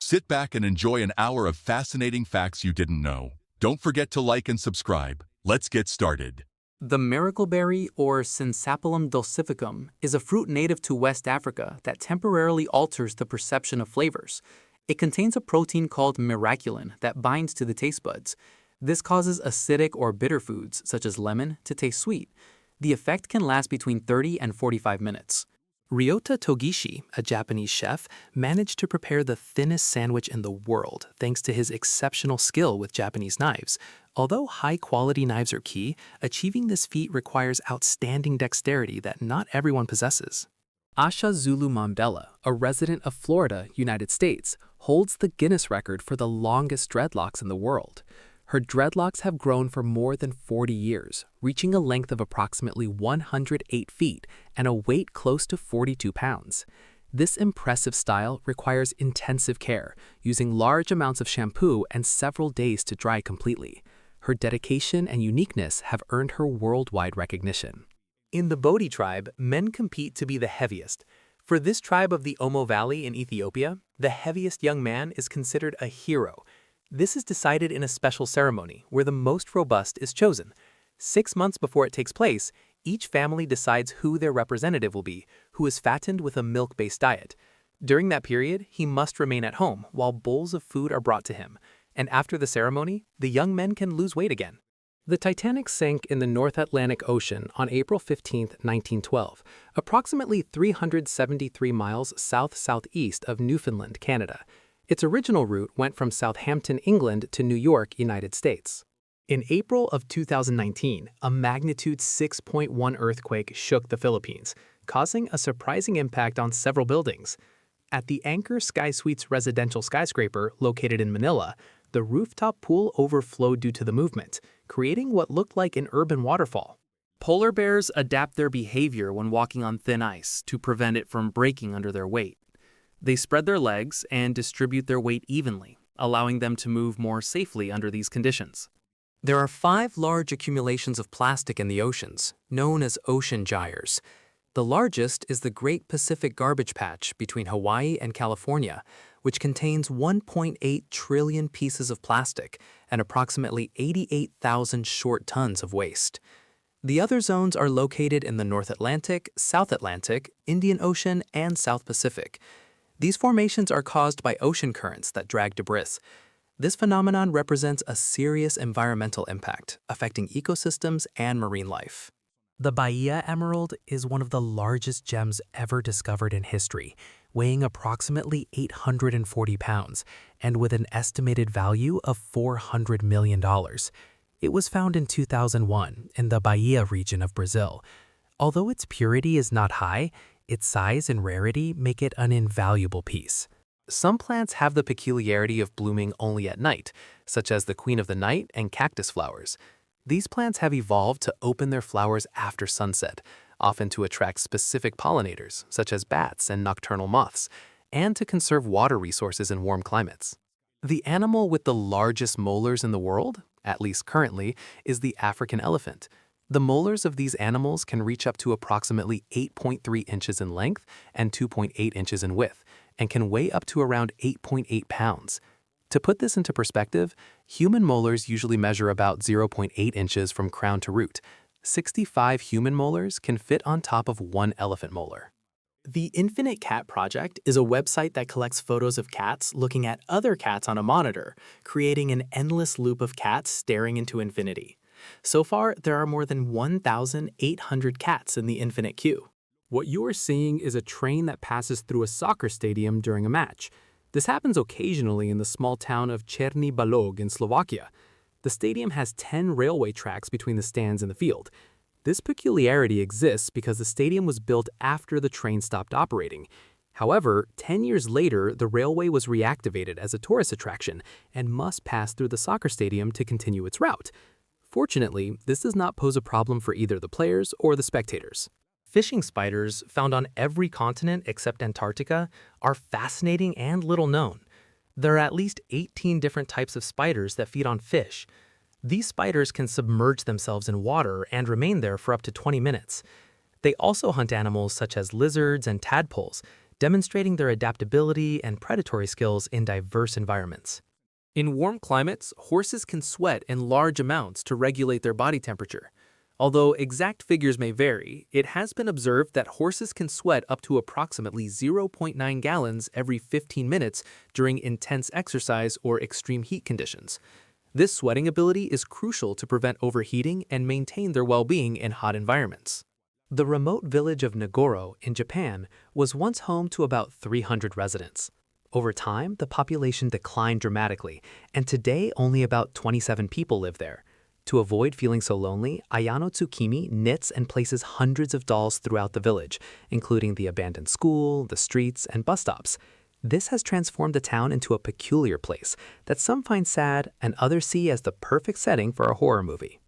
Sit back and enjoy an hour of fascinating facts you didn't know. Don't forget to like and subscribe. Let's get started. The miracleberry, or Synsappalum dulcificum, is a fruit native to West Africa that temporarily alters the perception of flavors. It contains a protein called miraculin that binds to the taste buds. This causes acidic or bitter foods, such as lemon, to taste sweet. The effect can last between 30 and 45 minutes. Ryota Togishi, a Japanese chef, managed to prepare the thinnest sandwich in the world thanks to his exceptional skill with Japanese knives. Although high-quality knives are key, achieving this feat requires outstanding dexterity that not everyone possesses. Asha Zulu Mandela, a resident of Florida, United States, holds the Guinness record for the longest dreadlocks in the world. Her dreadlocks have grown for more than 40 years, reaching a length of approximately 108 feet and a weight close to 42 pounds. This impressive style requires intensive care, using large amounts of shampoo and several days to dry completely. Her dedication and uniqueness have earned her worldwide recognition. In the Bodhi tribe, men compete to be the heaviest. For this tribe of the Omo Valley in Ethiopia, the heaviest young man is considered a hero. This is decided in a special ceremony where the most robust is chosen. 6 months before it takes place, each family decides who their representative will be, who is fattened with a milk-based diet. During that period, he must remain at home while bowls of food are brought to him. And after the ceremony, the young men can lose weight again. The Titanic sank in the North Atlantic Ocean on April 15, 1912, approximately 373 miles south-southeast of Newfoundland, Canada. Its original route went from Southampton, England to New York, United States. In April of 2019, a magnitude 6.1 earthquake shook the Philippines, causing a surprising impact on several buildings. At the Anchor Sky Suites residential skyscraper located in Manila, the rooftop pool overflowed due to the movement, creating what looked like an urban waterfall. Polar bears adapt their behavior when walking on thin ice to prevent it from breaking under their weight. They spread their legs and distribute their weight evenly, allowing them to move more safely under these conditions. There are 5 large accumulations of plastic in the oceans, known as ocean gyres. The largest is the Great Pacific Garbage Patch between Hawaii and California, which contains 1.8 trillion pieces of plastic and approximately 88,000 short tons of waste. The other zones are located in the North Atlantic, South Atlantic, Indian Ocean, and South Pacific. These formations are caused by ocean currents that drag debris. This phenomenon represents a serious environmental impact, affecting ecosystems and marine life. The Bahia Emerald is one of the largest gems ever discovered in history, weighing approximately 840 pounds and with an estimated value of $400 million. It was found in 2001 in the Bahia region of Brazil. Although its purity is not high, its size and rarity make it an invaluable piece. Some plants have the peculiarity of blooming only at night, such as the queen of the night and cactus flowers. These plants have evolved to open their flowers after sunset, often to attract specific pollinators, such as bats and nocturnal moths, and to conserve water resources in warm climates. The animal with the largest molars in the world, at least currently, is the African elephant. The molars of these animals can reach up to approximately 8.3 inches in length and 2.8 inches in width, and can weigh up to around 8.8 pounds. To put this into perspective, human molars usually measure about 0.8 inches from crown to root. 65 human molars can fit on top of 1 elephant molar. The Infinite Cat Project is a website that collects photos of cats looking at other cats on a monitor, creating an endless loop of cats staring into infinity. So far, there are more than 1,800 cats in the infinite queue. What you are seeing is a train that passes through a soccer stadium during a match. This happens occasionally in the small town of Cherny Balog in Slovakia. The stadium has 10 railway tracks between the stands and the field. This peculiarity exists because the stadium was built after the train stopped operating. However, 10 years later, the railway was reactivated as a tourist attraction and must pass through the soccer stadium to continue its route. Fortunately, this does not pose a problem for either the players or the spectators. Fishing spiders, found on every continent except Antarctica, are fascinating and little known. There are at least 18 different types of spiders that feed on fish. These spiders can submerge themselves in water and remain there for up to 20 minutes. They also hunt animals such as lizards and tadpoles, demonstrating their adaptability and predatory skills in diverse environments. In warm climates, horses can sweat in large amounts to regulate their body temperature. Although exact figures may vary, it has been observed that horses can sweat up to approximately 0.9 gallons every 15 minutes during intense exercise or extreme heat conditions. This sweating ability is crucial to prevent overheating and maintain their well-being in hot environments. The remote village of Nagoro in Japan was once home to about 300 residents. Over time, the population declined dramatically, and today only about 27 people live there. To avoid feeling so lonely, Ayano Tsukimi knits and places hundreds of dolls throughout the village, including the abandoned school, the streets, and bus stops. This has transformed the town into a peculiar place that some find sad and others see as the perfect setting for a horror movie.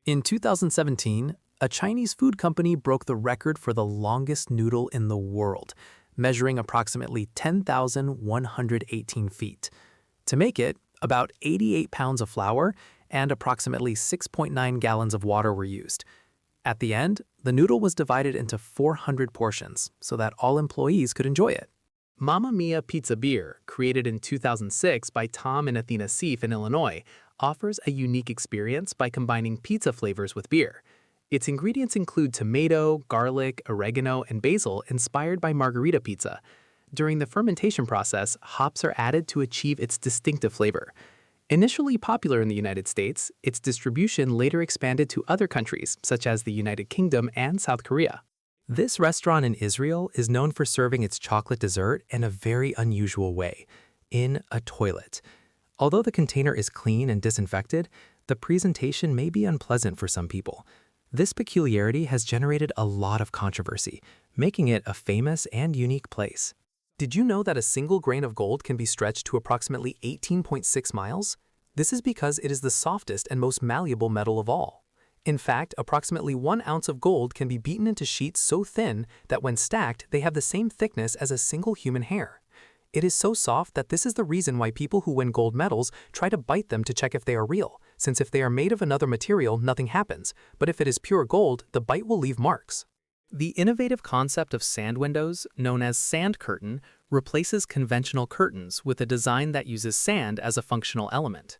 In 2017, a Chinese food company broke the record for the longest noodle in the world, measuring approximately 10,118 feet. To make it, about 88 pounds of flour and approximately 6.9 gallons of water were used. At the end, the noodle was divided into 400 portions so that all employees could enjoy it. Mamma Mia Pizza Beer, created in 2006 by Tom and Athena Seif in Illinois, offers a unique experience by combining pizza flavors with beer. Its ingredients include tomato, garlic, oregano, and basil inspired by margarita pizza. During the fermentation process, hops are added to achieve its distinctive flavor. Initially popular in the United States, its distribution later expanded to other countries, such as the United Kingdom and South Korea. This restaurant in Israel is known for serving its chocolate dessert in a very unusual way, in a toilet. Although the container is clean and disinfected, the presentation may be unpleasant for some people. This peculiarity has generated a lot of controversy, making it a famous and unique place. Did you know that a single grain of gold can be stretched to approximately 18.6 miles? This is because it is the softest and most malleable metal of all. In fact, approximately 1 ounce of gold can be beaten into sheets so thin that when stacked, they have the same thickness as a single human hair. It is so soft that this is the reason why people who win gold medals try to bite them to check if they are real, since if they are made of another material, nothing happens, but if it is pure gold, the bite will leave marks. The innovative concept of sand windows, known as sand curtain, replaces conventional curtains with a design that uses sand as a functional element.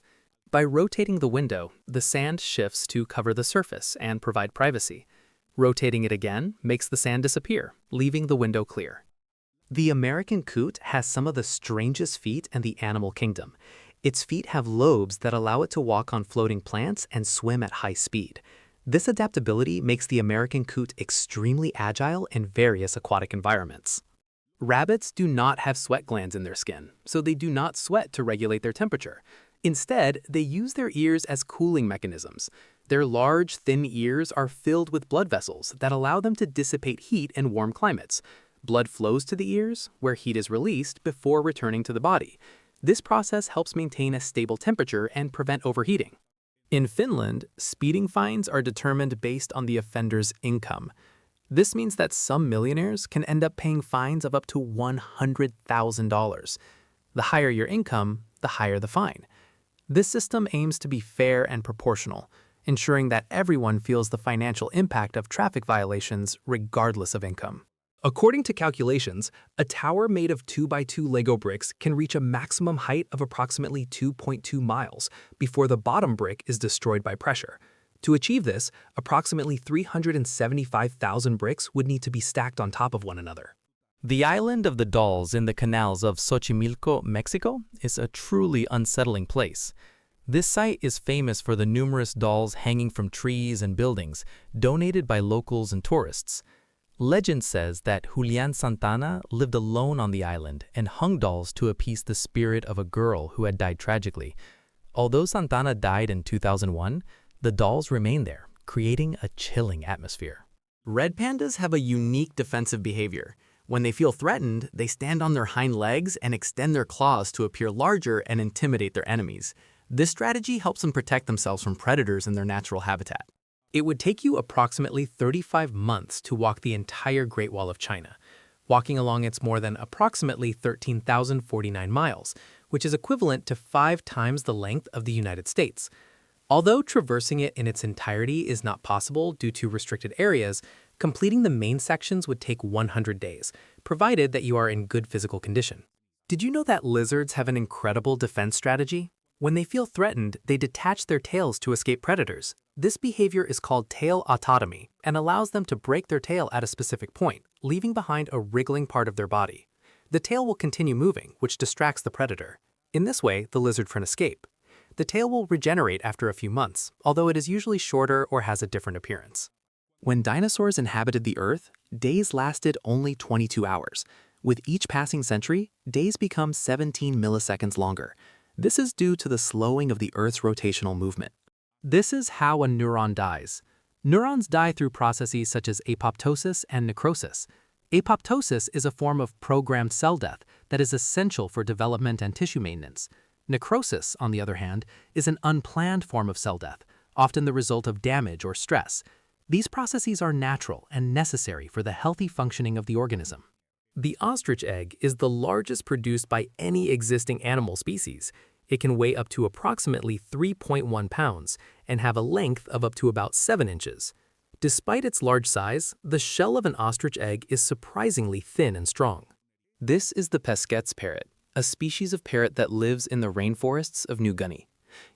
By rotating the window, the sand shifts to cover the surface and provide privacy. Rotating it again makes the sand disappear, leaving the window clear. The American coot has some of the strangest feet in the animal kingdom. Its feet have lobes that allow it to walk on floating plants and swim at high speed. This adaptability makes the American coot extremely agile in various aquatic environments. Rabbits do not have sweat glands in their skin, so they do not sweat to regulate their temperature. Instead, they use their ears as cooling mechanisms. Their large, thin ears are filled with blood vessels that allow them to dissipate heat in warm climates. Blood flows to the ears, where heat is released before returning to the body. This process helps maintain a stable temperature and prevent overheating. In Finland, speeding fines are determined based on the offender's income. This means that some millionaires can end up paying fines of up to $100,000. The higher your income, the higher the fine. This system aims to be fair and proportional, ensuring that everyone feels the financial impact of traffic violations regardless of income. According to calculations, a tower made of 2x2 Lego bricks can reach a maximum height of approximately 2.2 miles before the bottom brick is destroyed by pressure. To achieve this, approximately 375,000 bricks would need to be stacked on top of one another. The island of the dolls in the canals of Xochimilco, Mexico, is a truly unsettling place. This site is famous for the numerous dolls hanging from trees and buildings, donated by locals and tourists. Legend says that Julian Santana lived alone on the island and hung dolls to appease the spirit of a girl who had died tragically. Although Santana died in 2001, the dolls remain there, creating a chilling atmosphere. Red pandas have a unique defensive behavior. When they feel threatened, they stand on their hind legs and extend their claws to appear larger and intimidate their enemies. This strategy helps them protect themselves from predators in their natural habitat. It would take you approximately 35 months to walk the entire Great Wall of China, walking along its more than approximately 13,049 miles, which is equivalent to 5 times the length of the United States. Although traversing it in its entirety is not possible due to restricted areas, Completing the main sections would take 100 days, provided that you are in good physical condition. Did you know that lizards have an incredible defense strategy? When they feel threatened, they detach their tails to escape predators. This behavior is called tail autotomy and allows them to break their tail at a specific point, leaving behind a wriggling part of their body. The tail will continue moving, which distracts the predator. In this way, the lizard can escape. The tail will regenerate after a few months, although it is usually shorter or has a different appearance. When dinosaurs inhabited the Earth, days lasted only 22 hours. With each passing century, days become 17 milliseconds longer. This is due to the slowing of the Earth's rotational movement. This is how a neuron dies. Neurons die through processes such as apoptosis and necrosis. Apoptosis is a form of programmed cell death that is essential for development and tissue maintenance. Necrosis, on the other hand, is an unplanned form of cell death, often the result of damage or stress. These processes are natural and necessary for the healthy functioning of the organism. The ostrich egg is the largest produced by any existing animal species. It can weigh up to approximately 3.1 pounds and have a length of up to about 7 inches. Despite its large size, the shell of an ostrich egg is surprisingly thin and strong. This is the Pesquet's parrot, a species of parrot that lives in the rainforests of New Guinea.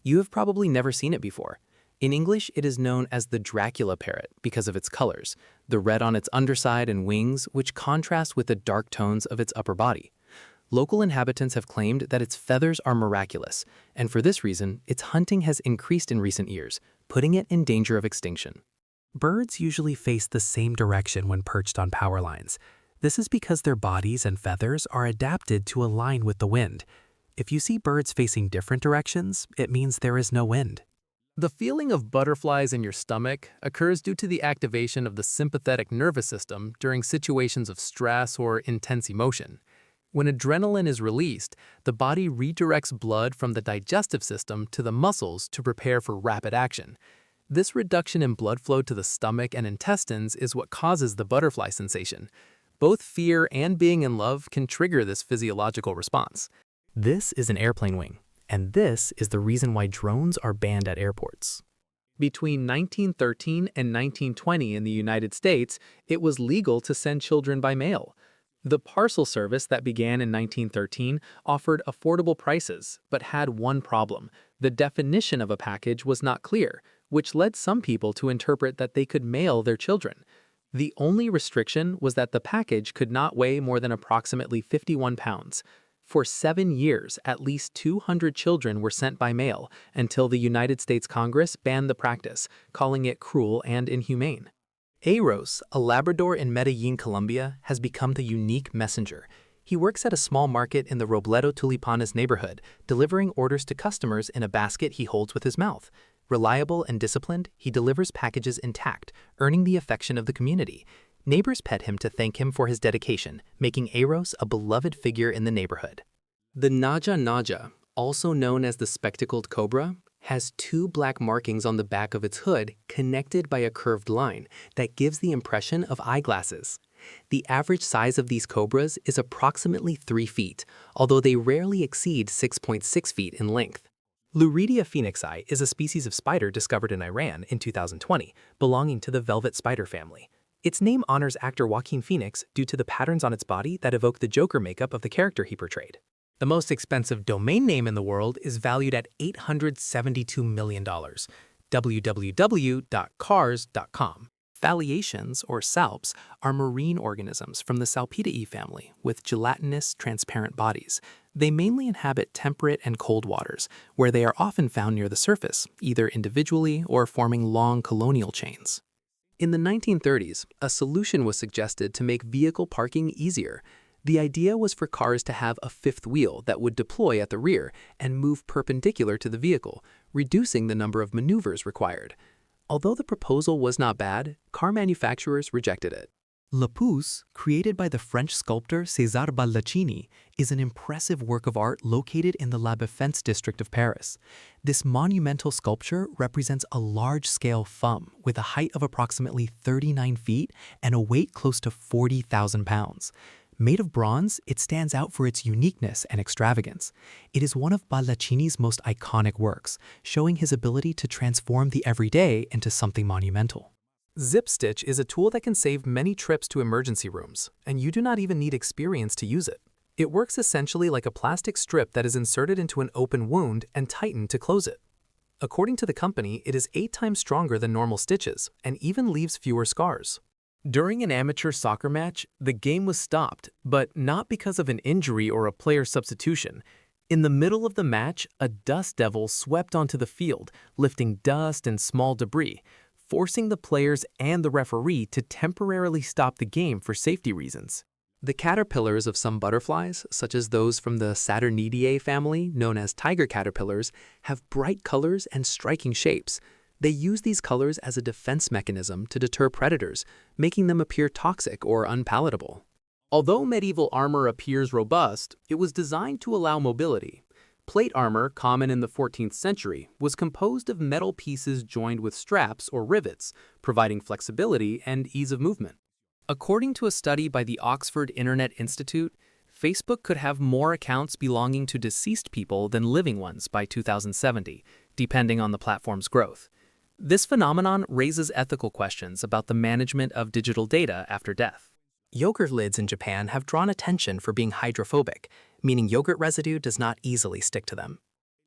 You have probably never seen it before. In English, it is known as the Dracula parrot because of its colors, the red on its underside and wings, which contrast with the dark tones of its upper body. Local inhabitants have claimed that its feathers are miraculous, and for this reason, its hunting has increased in recent years, putting it in danger of extinction. Birds usually face the same direction when perched on power lines. This is because their bodies and feathers are adapted to align with the wind. If you see birds facing different directions, it means there is no wind. The feeling of butterflies in your stomach occurs due to the activation of the sympathetic nervous system during situations of stress or intense emotion. When adrenaline is released, the body redirects blood from the digestive system to the muscles to prepare for rapid action. This reduction in blood flow to the stomach and intestines is what causes the butterfly sensation. Both fear and being in love can trigger this physiological response. This is an airplane wing, and this is the reason why drones are banned at airports. Between 1913 and 1920 in the United States, it was legal to send children by mail. The parcel service that began in 1913 offered affordable prices, but had one problem. The definition of a package was not clear, which led some people to interpret that they could mail their children. The only restriction was that the package could not weigh more than approximately 51 pounds. For 7 years, at least 200 children were sent by mail until the United States Congress banned the practice, calling it cruel and inhumane. Eros, a Labrador in Medellin, Colombia, has become the unique messenger. He works at a small market in the Robledo Tulipanes neighborhood, delivering orders to customers in a basket he holds with his mouth. Reliable and disciplined, he delivers packages intact, earning the affection of the community. Neighbors pet him to thank him for his dedication, making Eros a beloved figure in the neighborhood. The Naja Naja, also known as the spectacled cobra, has 2 black markings on the back of its hood connected by a curved line that gives the impression of eyeglasses. The average size of these cobras is approximately 3 feet, although they rarely exceed 6.6 feet in length. Luridia phoenixi is a species of spider discovered in Iran in 2020, belonging to the velvet spider family. Its name honors actor Joaquin Phoenix due to the patterns on its body that evoke the Joker makeup of the character he portrayed. The most expensive domain name in the world is valued at $872 million, www.cars.com. Phaliaceans, or salps, are marine organisms from the Salpidae family with gelatinous, transparent bodies. They mainly inhabit temperate and cold waters, where they are often found near the surface, either individually or forming long colonial chains. In the 1930s, a solution was suggested to make vehicle parking easier. The idea was for cars to have a 5th wheel that would deploy at the rear and move perpendicular to the vehicle, reducing the number of maneuvers required. Although the proposal was not bad, car manufacturers rejected it. Le Pouce, created by the French sculptor César Baldacchini, is an impressive work of art located in the La Défense district of Paris. This monumental sculpture represents a large-scale femme with a height of approximately 39 feet and a weight close to 40,000 pounds. Made of bronze, it stands out for its uniqueness and extravagance. It is one of Baldacchini's most iconic works, showing his ability to transform the everyday into something monumental. Zip Stitch is a tool that can save many trips to emergency rooms, and you do not even need experience to use it. It works essentially like a plastic strip that is inserted into an open wound and tightened to close it. According to the company, it is 8 times stronger than normal stitches and even leaves fewer scars. During an amateur soccer match, the game was stopped, but not because of an injury or a player substitution. In the middle of the match, a dust devil swept onto the field, lifting dust and small debris, forcing the players and the referee to temporarily stop the game for safety reasons. The caterpillars of some butterflies, such as those from the Saturniidae family, known as tiger caterpillars, have bright colors and striking shapes. They use these colors as a defense mechanism to deter predators, making them appear toxic or unpalatable. Although medieval armor appears robust, it was designed to allow mobility. Plate armor, common in the 14th century, was composed of metal pieces joined with straps or rivets, providing flexibility and ease of movement. According to a study by the Oxford Internet Institute, Facebook could have more accounts belonging to deceased people than living ones by 2070, depending on the platform's growth. This phenomenon raises ethical questions about the management of digital data after death. Yogurt lids in Japan have drawn attention for being hydrophobic, meaning yogurt residue does not easily stick to them.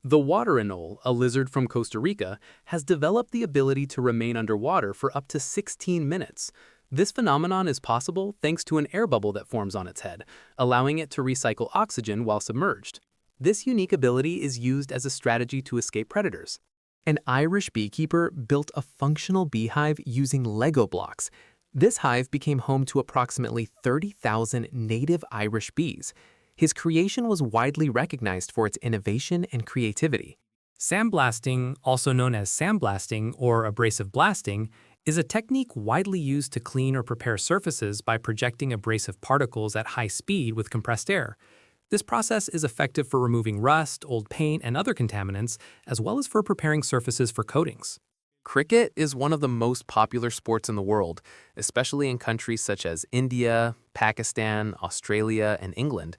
The water anole, a lizard from Costa Rica, has developed the ability to remain underwater for up to 16 minutes. This phenomenon is possible thanks to an air bubble that forms on its head, allowing it to recycle oxygen while submerged. This unique ability is used as a strategy to escape predators. An Irish beekeeper built a functional beehive using Lego blocks. This hive became home to approximately 30,000 native Irish bees. His creation was widely recognized for its innovation and creativity. Sandblasting, also known as sandblasting or abrasive blasting, is a technique widely used to clean or prepare surfaces by projecting abrasive particles at high speed with compressed air. This process is effective for removing rust, old paint, and other contaminants, as well as for preparing surfaces for coatings. Cricket is one of the most popular sports in the world, especially in countries such as India, Pakistan, Australia, and England.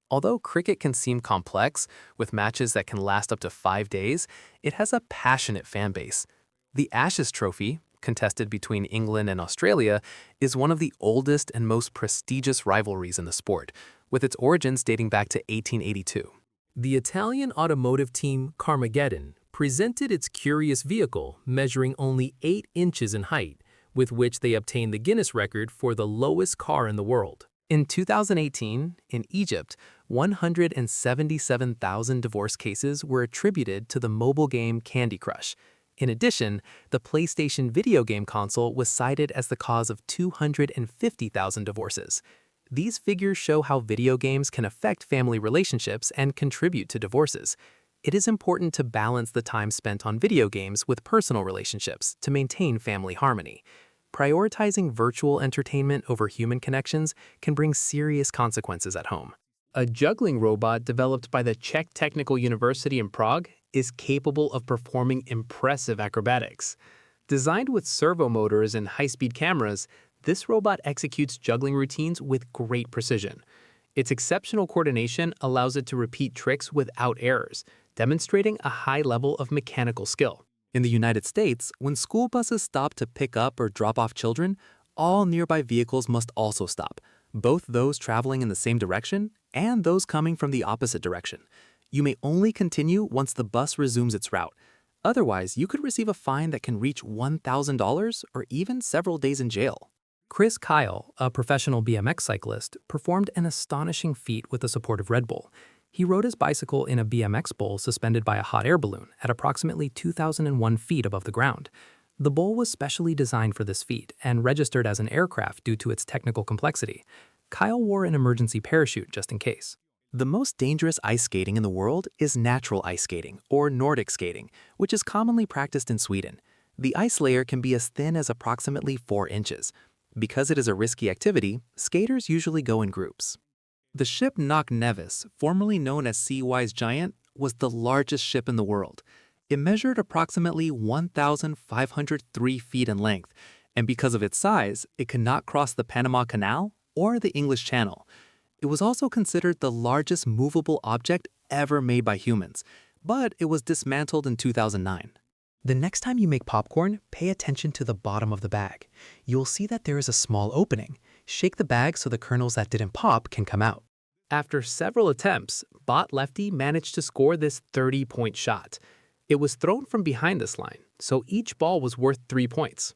Although cricket can seem complex, with matches that can last up to 5 days, it has a passionate fan base. The Ashes Trophy, contested between England and Australia, is one of the oldest and most prestigious rivalries in the sport, with its origins dating back to 1882. The Italian automotive team Carmageddon presented its curious vehicle measuring only 8 inches in height, with which they obtained the Guinness record for the lowest car in the world. In 2018, in Egypt, 177,000 divorce cases were attributed to the mobile game Candy Crush. In addition, the PlayStation video game console was cited as the cause of 250,000 divorces. These figures show how video games can affect family relationships and contribute to divorces. It is important to balance the time spent on video games with personal relationships to maintain family harmony. Prioritizing virtual entertainment over human connections can bring serious consequences at home. A juggling robot developed by the Czech Technical University in Prague is capable of performing impressive acrobatics. Designed with servo motors and high-speed cameras, this robot executes juggling routines with great precision. Its exceptional coordination allows it to repeat tricks without errors, demonstrating a high level of mechanical skill. In the United States, when school buses stop to pick up or drop off children, all nearby vehicles must also stop, both those traveling in the same direction and those coming from the opposite direction. You may only continue once the bus resumes its route. Otherwise, you could receive a fine that can reach $1,000 or even several days in jail. Chris Kyle, a professional BMX cyclist, performed an astonishing feat with the support of Red Bull. He rode his bicycle in a BMX bowl suspended by a hot air balloon at approximately 2,001 feet above the ground. The bowl was specially designed for this feat and registered as an aircraft due to its technical complexity. Kyle wore an emergency parachute just in case. The most dangerous ice skating in the world is natural ice skating, or Nordic skating, which is commonly practiced in Sweden. The ice layer can be as thin as approximately 4 inches. Because it is a risky activity, skaters usually go in groups. The ship Knock Nevis, formerly known as Seawise Giant, was the largest ship in the world. It measured approximately 1,503 feet in length, and because of its size, it could not cross the Panama Canal or the English Channel. It was also considered the largest movable object ever made by humans, but it was dismantled in 2009. The next time you make popcorn, pay attention to the bottom of the bag. You'll see that there is a small opening. Shake the bag so the kernels that didn't pop can come out. After several attempts, Bot Lefty managed to score this 30-point shot. It was thrown from behind this line, so each ball was worth 3 points.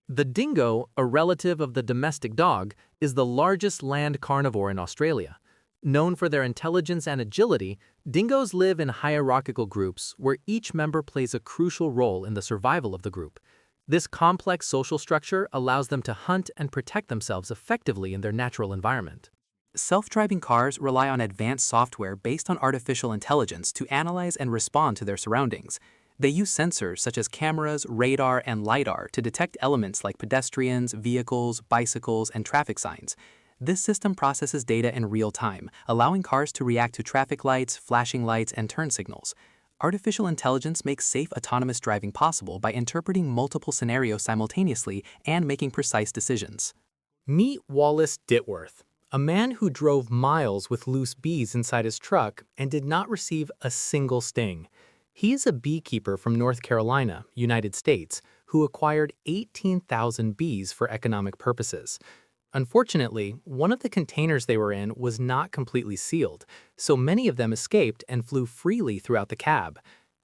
The dingo, a relative of the domestic dog, is the largest land carnivore in Australia. Known for their intelligence and agility, dingoes live in hierarchical groups where each member plays a crucial role in the survival of the group. This complex social structure allows them to hunt and protect themselves effectively in their natural environment. Self-driving cars rely on advanced software based on artificial intelligence to analyze and respond to their surroundings. They use sensors such as cameras, radar, and LiDAR to detect elements like pedestrians, vehicles, bicycles, and traffic signs. This system processes data in real time, allowing cars to react to traffic lights, flashing lights, and turn signals. Artificial intelligence makes safe autonomous driving possible by interpreting multiple scenarios simultaneously and making precise decisions. Meet Wallace Ditworth, a man who drove miles with loose bees inside his truck and did not receive a single sting. He is a beekeeper from North Carolina, United States, who acquired 18,000 bees for economic purposes. Unfortunately, one of the containers they were in was not completely sealed, so many of them escaped and flew freely throughout the cab.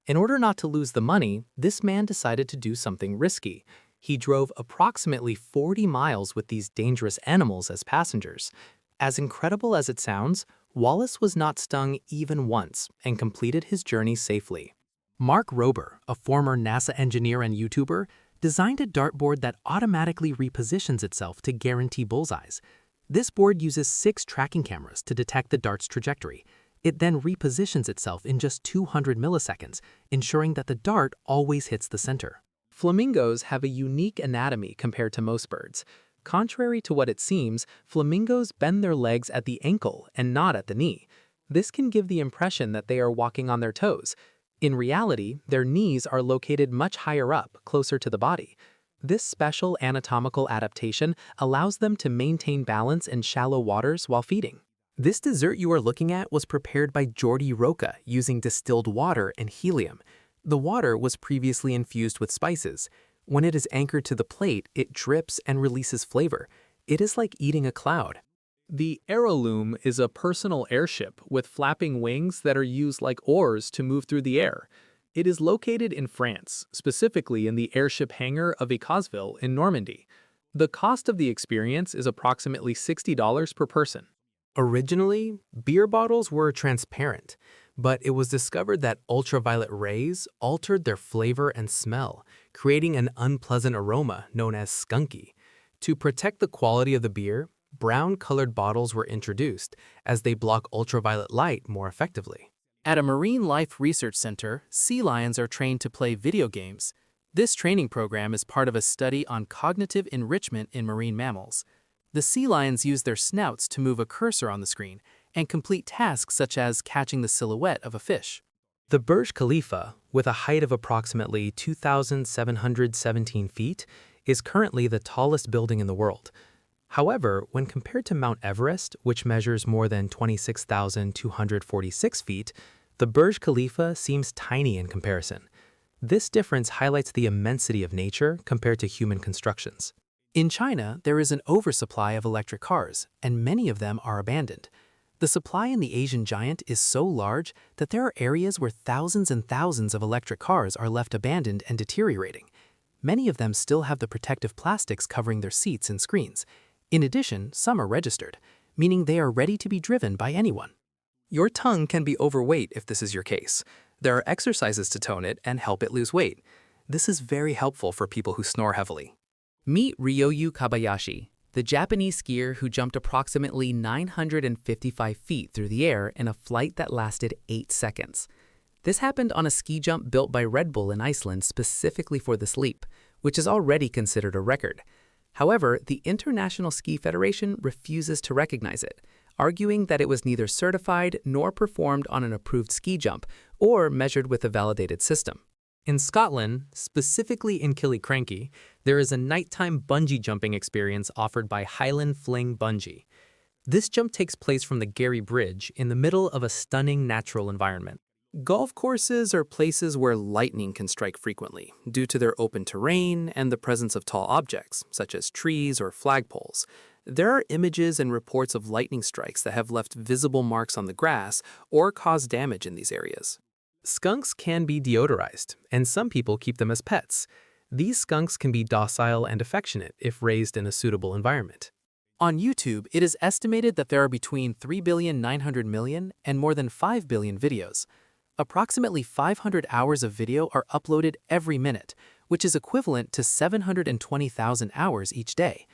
In order not to lose the money, this man decided to do something risky. He drove approximately 40 miles with these dangerous animals as passengers. As incredible as it sounds, Wallace was not stung even once and completed his journey safely. Mark Rober, a former NASA engineer and YouTuber, designed a dartboard that automatically repositions itself to guarantee bullseyes. This board uses 6 tracking cameras to detect the dart's trajectory. It then repositions itself in just 200 milliseconds, ensuring that the dart always hits the center. Flamingos have a unique anatomy compared to most birds. Contrary to what it seems, flamingos bend their legs at the ankle and not at the knee. This can give the impression that they are walking on their toes. In reality, their knees are located much higher up, closer to the body. This special anatomical adaptation allows them to maintain balance in shallow waters while feeding. This dessert you are looking at was prepared by Jordi Roca using distilled water and helium. The water was previously infused with spices. When it is anchored to the plate, it drips and releases flavor. It is like eating a cloud. The Aeroloom is a personal airship with flapping wings that are used like oars to move through the air. It is located in France, specifically in the airship hangar of Écausville in Normandy. The cost of the experience is approximately $60 per person. Originally, beer bottles were transparent, but it was discovered that ultraviolet rays altered their flavor and smell, creating an unpleasant aroma known as skunky. To protect the quality of the beer, brown-colored bottles were introduced as they block ultraviolet light more effectively. At a marine life research center, sea lions are trained to play video games. This training program is part of a study on cognitive enrichment in marine mammals. The sea lions use their snouts to move a cursor on the screen and complete tasks such as catching the silhouette of a fish. The Burj Khalifa, with a height of approximately 2,717 feet, is currently the tallest building in the world. However, when compared to Mount Everest, which measures more than 26,246 feet, the Burj Khalifa seems tiny in comparison. This difference highlights the immensity of nature compared to human constructions. In China, there is an oversupply of electric cars, and many of them are abandoned. The supply in the Asian giant is so large that there are areas where thousands and thousands of electric cars are left abandoned and deteriorating. Many of them still have the protective plastics covering their seats and screens. In addition, some are registered, meaning they are ready to be driven by anyone. Your tongue can be overweight if this is your case. There are exercises to tone it and help it lose weight. This is very helpful for people who snore heavily. Meet Ryoyu Kobayashi, the Japanese skier who jumped approximately 955 feet through the air in a flight that lasted 8 seconds. This happened on a ski jump built by Red Bull in Iceland specifically for this leap, which is already considered a record. However, the International Ski Federation refuses to recognize it, arguing that it was neither certified nor performed on an approved ski jump or measured with a validated system. In Scotland, specifically in Killiecrankie, there is a nighttime bungee jumping experience offered by Highland Fling Bungee. This jump takes place from the Garry Bridge in the middle of a stunning natural environment. Golf courses are places where lightning can strike frequently due to their open terrain and the presence of tall objects, such as trees or flagpoles. There are images and reports of lightning strikes that have left visible marks on the grass or caused damage in these areas. Skunks can be deodorized, and some people keep them as pets. These skunks can be docile and affectionate if raised in a suitable environment. On YouTube, it is estimated that there are between 3,900,000,000 and more than 5 billion videos. Approximately 500 hours of video are uploaded every minute, which is equivalent to 720,000 hours each day.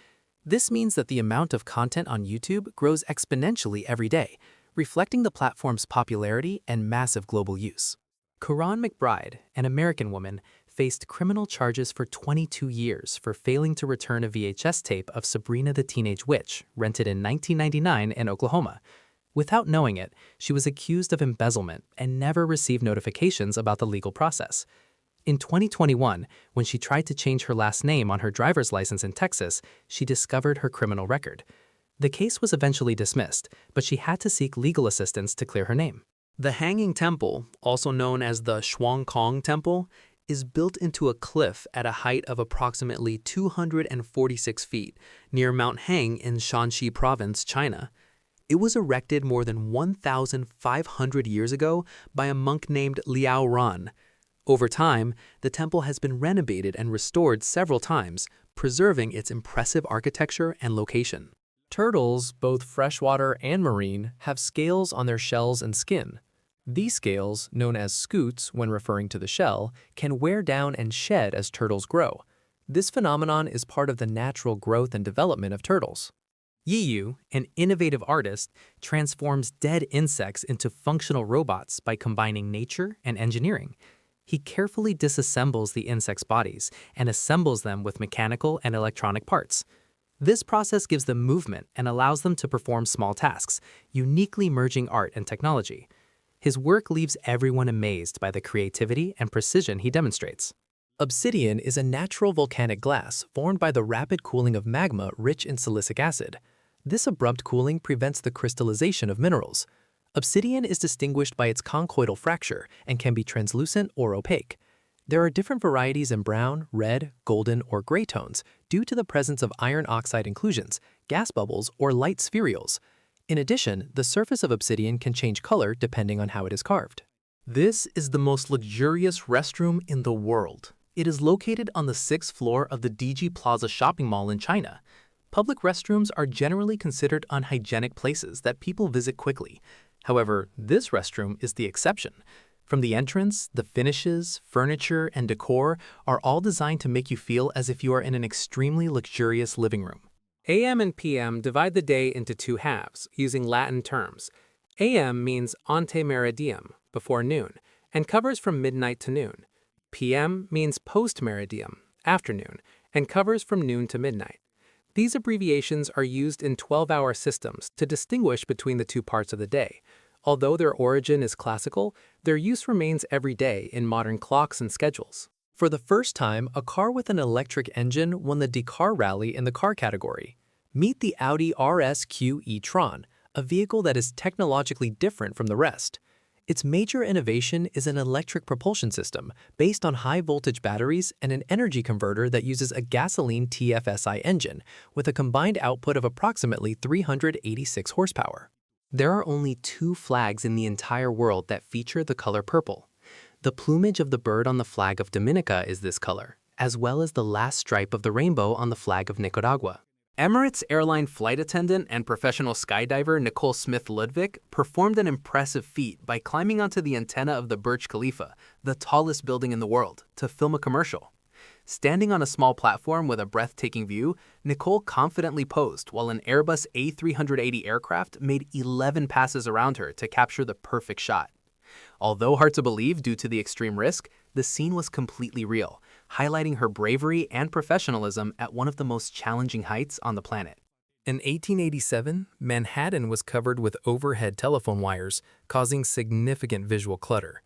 This means that the amount of content on YouTube grows exponentially every day, reflecting the platform's popularity and massive global use. Karan McBride, an American woman, faced criminal charges for 22 years for failing to return a VHS tape of Sabrina the Teenage Witch, rented in 1999 in Oklahoma. Without knowing it, she was accused of embezzlement and never received notifications about the legal process. In 2021, when she tried to change her last name on her driver's license in Texas, she discovered her criminal record. The case was eventually dismissed, but she had to seek legal assistance to clear her name. The Hanging Temple, also known as the Shuang Kong Temple, is built into a cliff at a height of approximately 246 feet near Mount Hang in Shanxi Province, China. It was erected more than 1,500 years ago by a monk named Liao Ran. Over time, the temple has been renovated and restored several times, preserving its impressive architecture and location. Turtles, both freshwater and marine, have scales on their shells and skin. These scales, known as scutes when referring to the shell, can wear down and shed as turtles grow. This phenomenon is part of the natural growth and development of turtles. Yiyu, an innovative artist, transforms dead insects into functional robots by combining nature and engineering. He carefully disassembles the insects' bodies and assembles them with mechanical and electronic parts. This process gives them movement and allows them to perform small tasks, uniquely merging art and technology. His work leaves everyone amazed by the creativity and precision he demonstrates. Obsidian is a natural volcanic glass formed by the rapid cooling of magma rich in silicic acid. This abrupt cooling prevents the crystallization of minerals. Obsidian is distinguished by its conchoidal fracture and can be translucent or opaque. There are different varieties in brown, red, golden, or gray tones due to the presence of iron oxide inclusions, gas bubbles, or light spherules. In addition, the surface of obsidian can change color depending on how it is carved. This is the most luxurious restroom in the world. It is located on the 6th floor of the DG Plaza shopping mall in China. Public restrooms are generally considered unhygienic places that people visit quickly. However, this restroom is the exception. From the entrance, the finishes, furniture, and decor are all designed to make you feel as if you are in an extremely luxurious living room. AM and PM divide the day into two halves, using Latin terms. AM means ante meridiem, before noon, and covers from midnight to noon. PM means post meridiem, afternoon, and covers from noon to midnight. These abbreviations are used in 12-hour systems to distinguish between the two parts of the day. Although their origin is classical, their use remains every day in modern clocks and schedules. For the first time, a car with an electric engine won the Dakar Rally in the car category. Meet the Audi RSQ e-tron, a vehicle that is technologically different from the rest. Its major innovation is an electric propulsion system based on high-voltage batteries and an energy converter that uses a gasoline TFSI engine with a combined output of approximately 386 horsepower. There are only 2 flags in the entire world that feature the color purple. The plumage of the bird on the flag of Dominica is this color, as well as the last stripe of the rainbow on the flag of Nicaragua. Emirates airline flight attendant and professional skydiver Nicole Smith-Ludwig performed an impressive feat by climbing onto the antenna of the Burj Khalifa, the tallest building in the world, to film a commercial. Standing on a small platform with a breathtaking view, Nicole confidently posed while an Airbus A380 aircraft made 11 passes around her to capture the perfect shot. Although hard to believe due to the extreme risk, the scene was completely real, highlighting her bravery and professionalism at one of the most challenging heights on the planet. In 1887, Manhattan was covered with overhead telephone wires, causing significant visual clutter.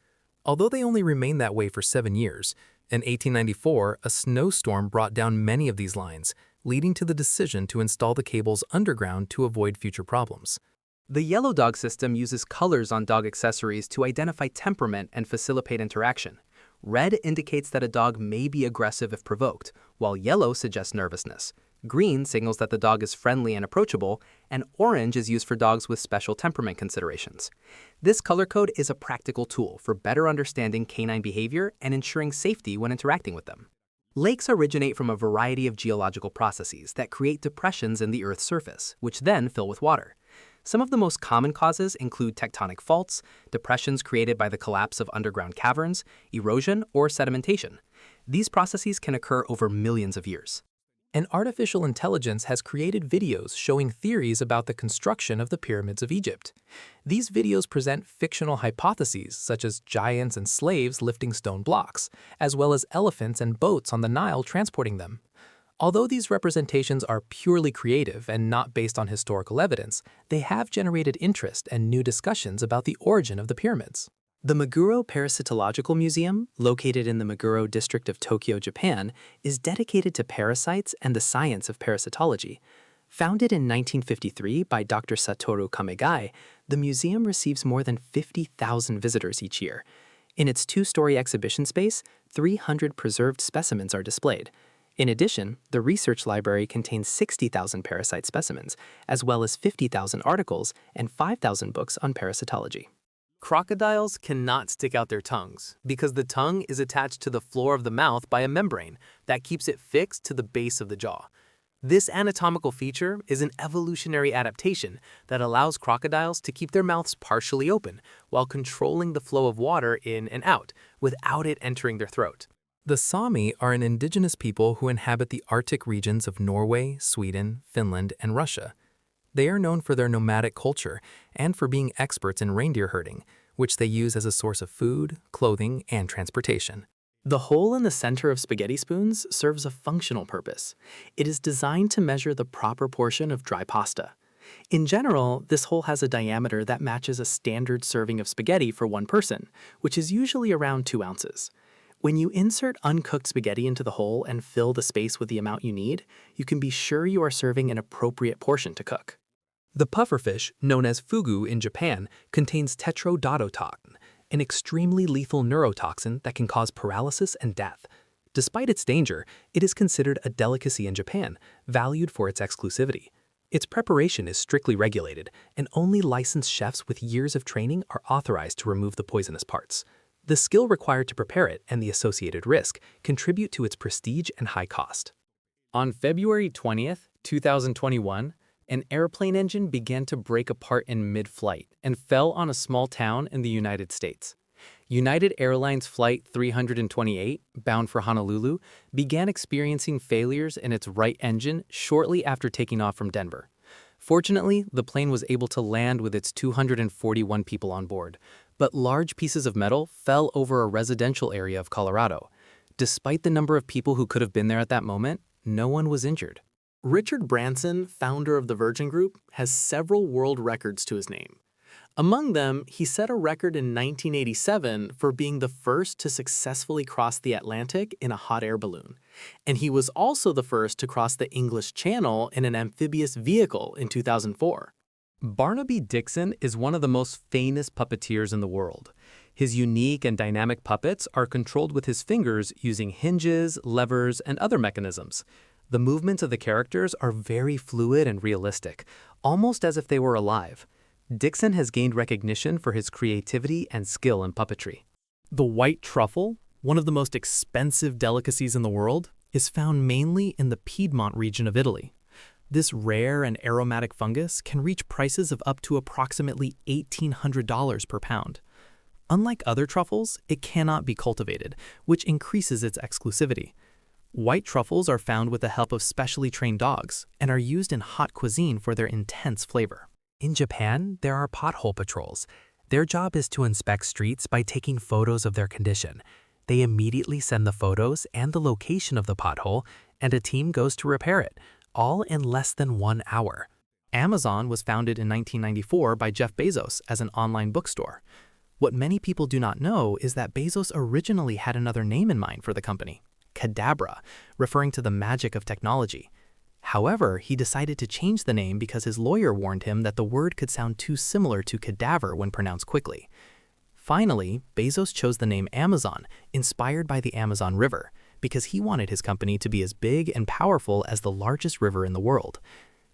Although they only remained that way for 7 years, in 1894, a snowstorm brought down many of these lines, leading to the decision to install the cables underground to avoid future problems. The yellow dog system uses colors on dog accessories to identify temperament and facilitate interaction. Red indicates that a dog may be aggressive if provoked, while yellow suggests nervousness. Green signals that the dog is friendly and approachable, and orange is used for dogs with special temperament considerations. This color code is a practical tool for better understanding canine behavior and ensuring safety when interacting with them. Lakes originate from a variety of geological processes that create depressions in the Earth's surface, which then fill with water. Some of the most common causes include tectonic faults, depressions created by the collapse of underground caverns, erosion, or sedimentation. These processes can occur over millions of years. And artificial intelligence has created videos showing theories about the construction of the pyramids of Egypt. These videos present fictional hypotheses such as giants and slaves lifting stone blocks, as well as elephants and boats on the Nile transporting them. Although these representations are purely creative and not based on historical evidence, they have generated interest and new discussions about the origin of the pyramids. The Meguro Parasitological Museum, located in the Meguro district of Tokyo, Japan, is dedicated to parasites and the science of parasitology. Founded in 1953 by Dr. Satoru Kamegai, the museum receives more than 50,000 visitors each year. In its two-story exhibition space, 300 preserved specimens are displayed. In addition, the research library contains 60,000 parasite specimens, as well as 50,000 articles and 5,000 books on parasitology. Crocodiles cannot stick out their tongues because the tongue is attached to the floor of the mouth by a membrane that keeps it fixed to the base of the jaw. This anatomical feature is an evolutionary adaptation that allows crocodiles to keep their mouths partially open while controlling the flow of water in and out without it entering their throat. The Sami are an indigenous people who inhabit the Arctic regions of Norway, Sweden, Finland, and Russia. They are known for their nomadic culture and for being experts in reindeer herding, which they use as a source of food, clothing, and transportation. The hole in the center of spaghetti spoons serves a functional purpose. It is designed to measure the proper portion of dry pasta. In general, this hole has a diameter that matches a standard serving of spaghetti for one person, which is usually around 2 ounces. When you insert uncooked spaghetti into the hole and fill the space with the amount you need, you can be sure you are serving an appropriate portion to cook. The pufferfish, known as fugu in Japan, contains tetrodotoxin, an extremely lethal neurotoxin that can cause paralysis and death. Despite its danger, it is considered a delicacy in Japan, valued for its exclusivity. Its preparation is strictly regulated, and only licensed chefs with years of training are authorized to remove the poisonous parts. The skill required to prepare it and the associated risk contribute to its prestige and high cost. On February 20th, 2021, an airplane engine began to break apart in mid-flight and fell on a small town in the United States. United Airlines Flight 328, bound for Honolulu, began experiencing failures in its right engine shortly after taking off from Denver. Fortunately, the plane was able to land with its 241 people on board, but large pieces of metal fell over a residential area of Colorado. Despite the number of people who could have been there at that moment, no one was injured. Richard Branson, founder of the Virgin Group, has several world records to his name. Among them, he set a record in 1987 for being the first to successfully cross the Atlantic in a hot air balloon. And he was also the first to cross the English Channel in an amphibious vehicle in 2004. Barnaby Dixon is one of the most famous puppeteers in the world. His unique and dynamic puppets are controlled with his fingers using hinges, levers, and other mechanisms. The movements of the characters are very fluid and realistic, almost as if they were alive. Dixon has gained recognition for his creativity and skill in puppetry. The white truffle, one of the most expensive delicacies in the world, is found mainly in the Piedmont region of Italy. This rare and aromatic fungus can reach prices of up to approximately $1,800 per pound. Unlike other truffles, it cannot be cultivated, which increases its exclusivity. White truffles are found with the help of specially trained dogs and are used in hot cuisine for their intense flavor. In Japan, there are pothole patrols. Their job is to inspect streets by taking photos of their condition. They immediately send the photos and the location of the pothole, and a team goes to repair it, all in less than 1 hour. Amazon was founded in 1994 by Jeff Bezos as an online bookstore. What many people do not know is that Bezos originally had another name in mind for the company, Cadabra, referring to the magic of technology. However, he decided to change the name because his lawyer warned him that the word could sound too similar to cadaver when pronounced quickly. Finally, Bezos chose the name Amazon, inspired by the Amazon River, because he wanted his company to be as big and powerful as the largest river in the world.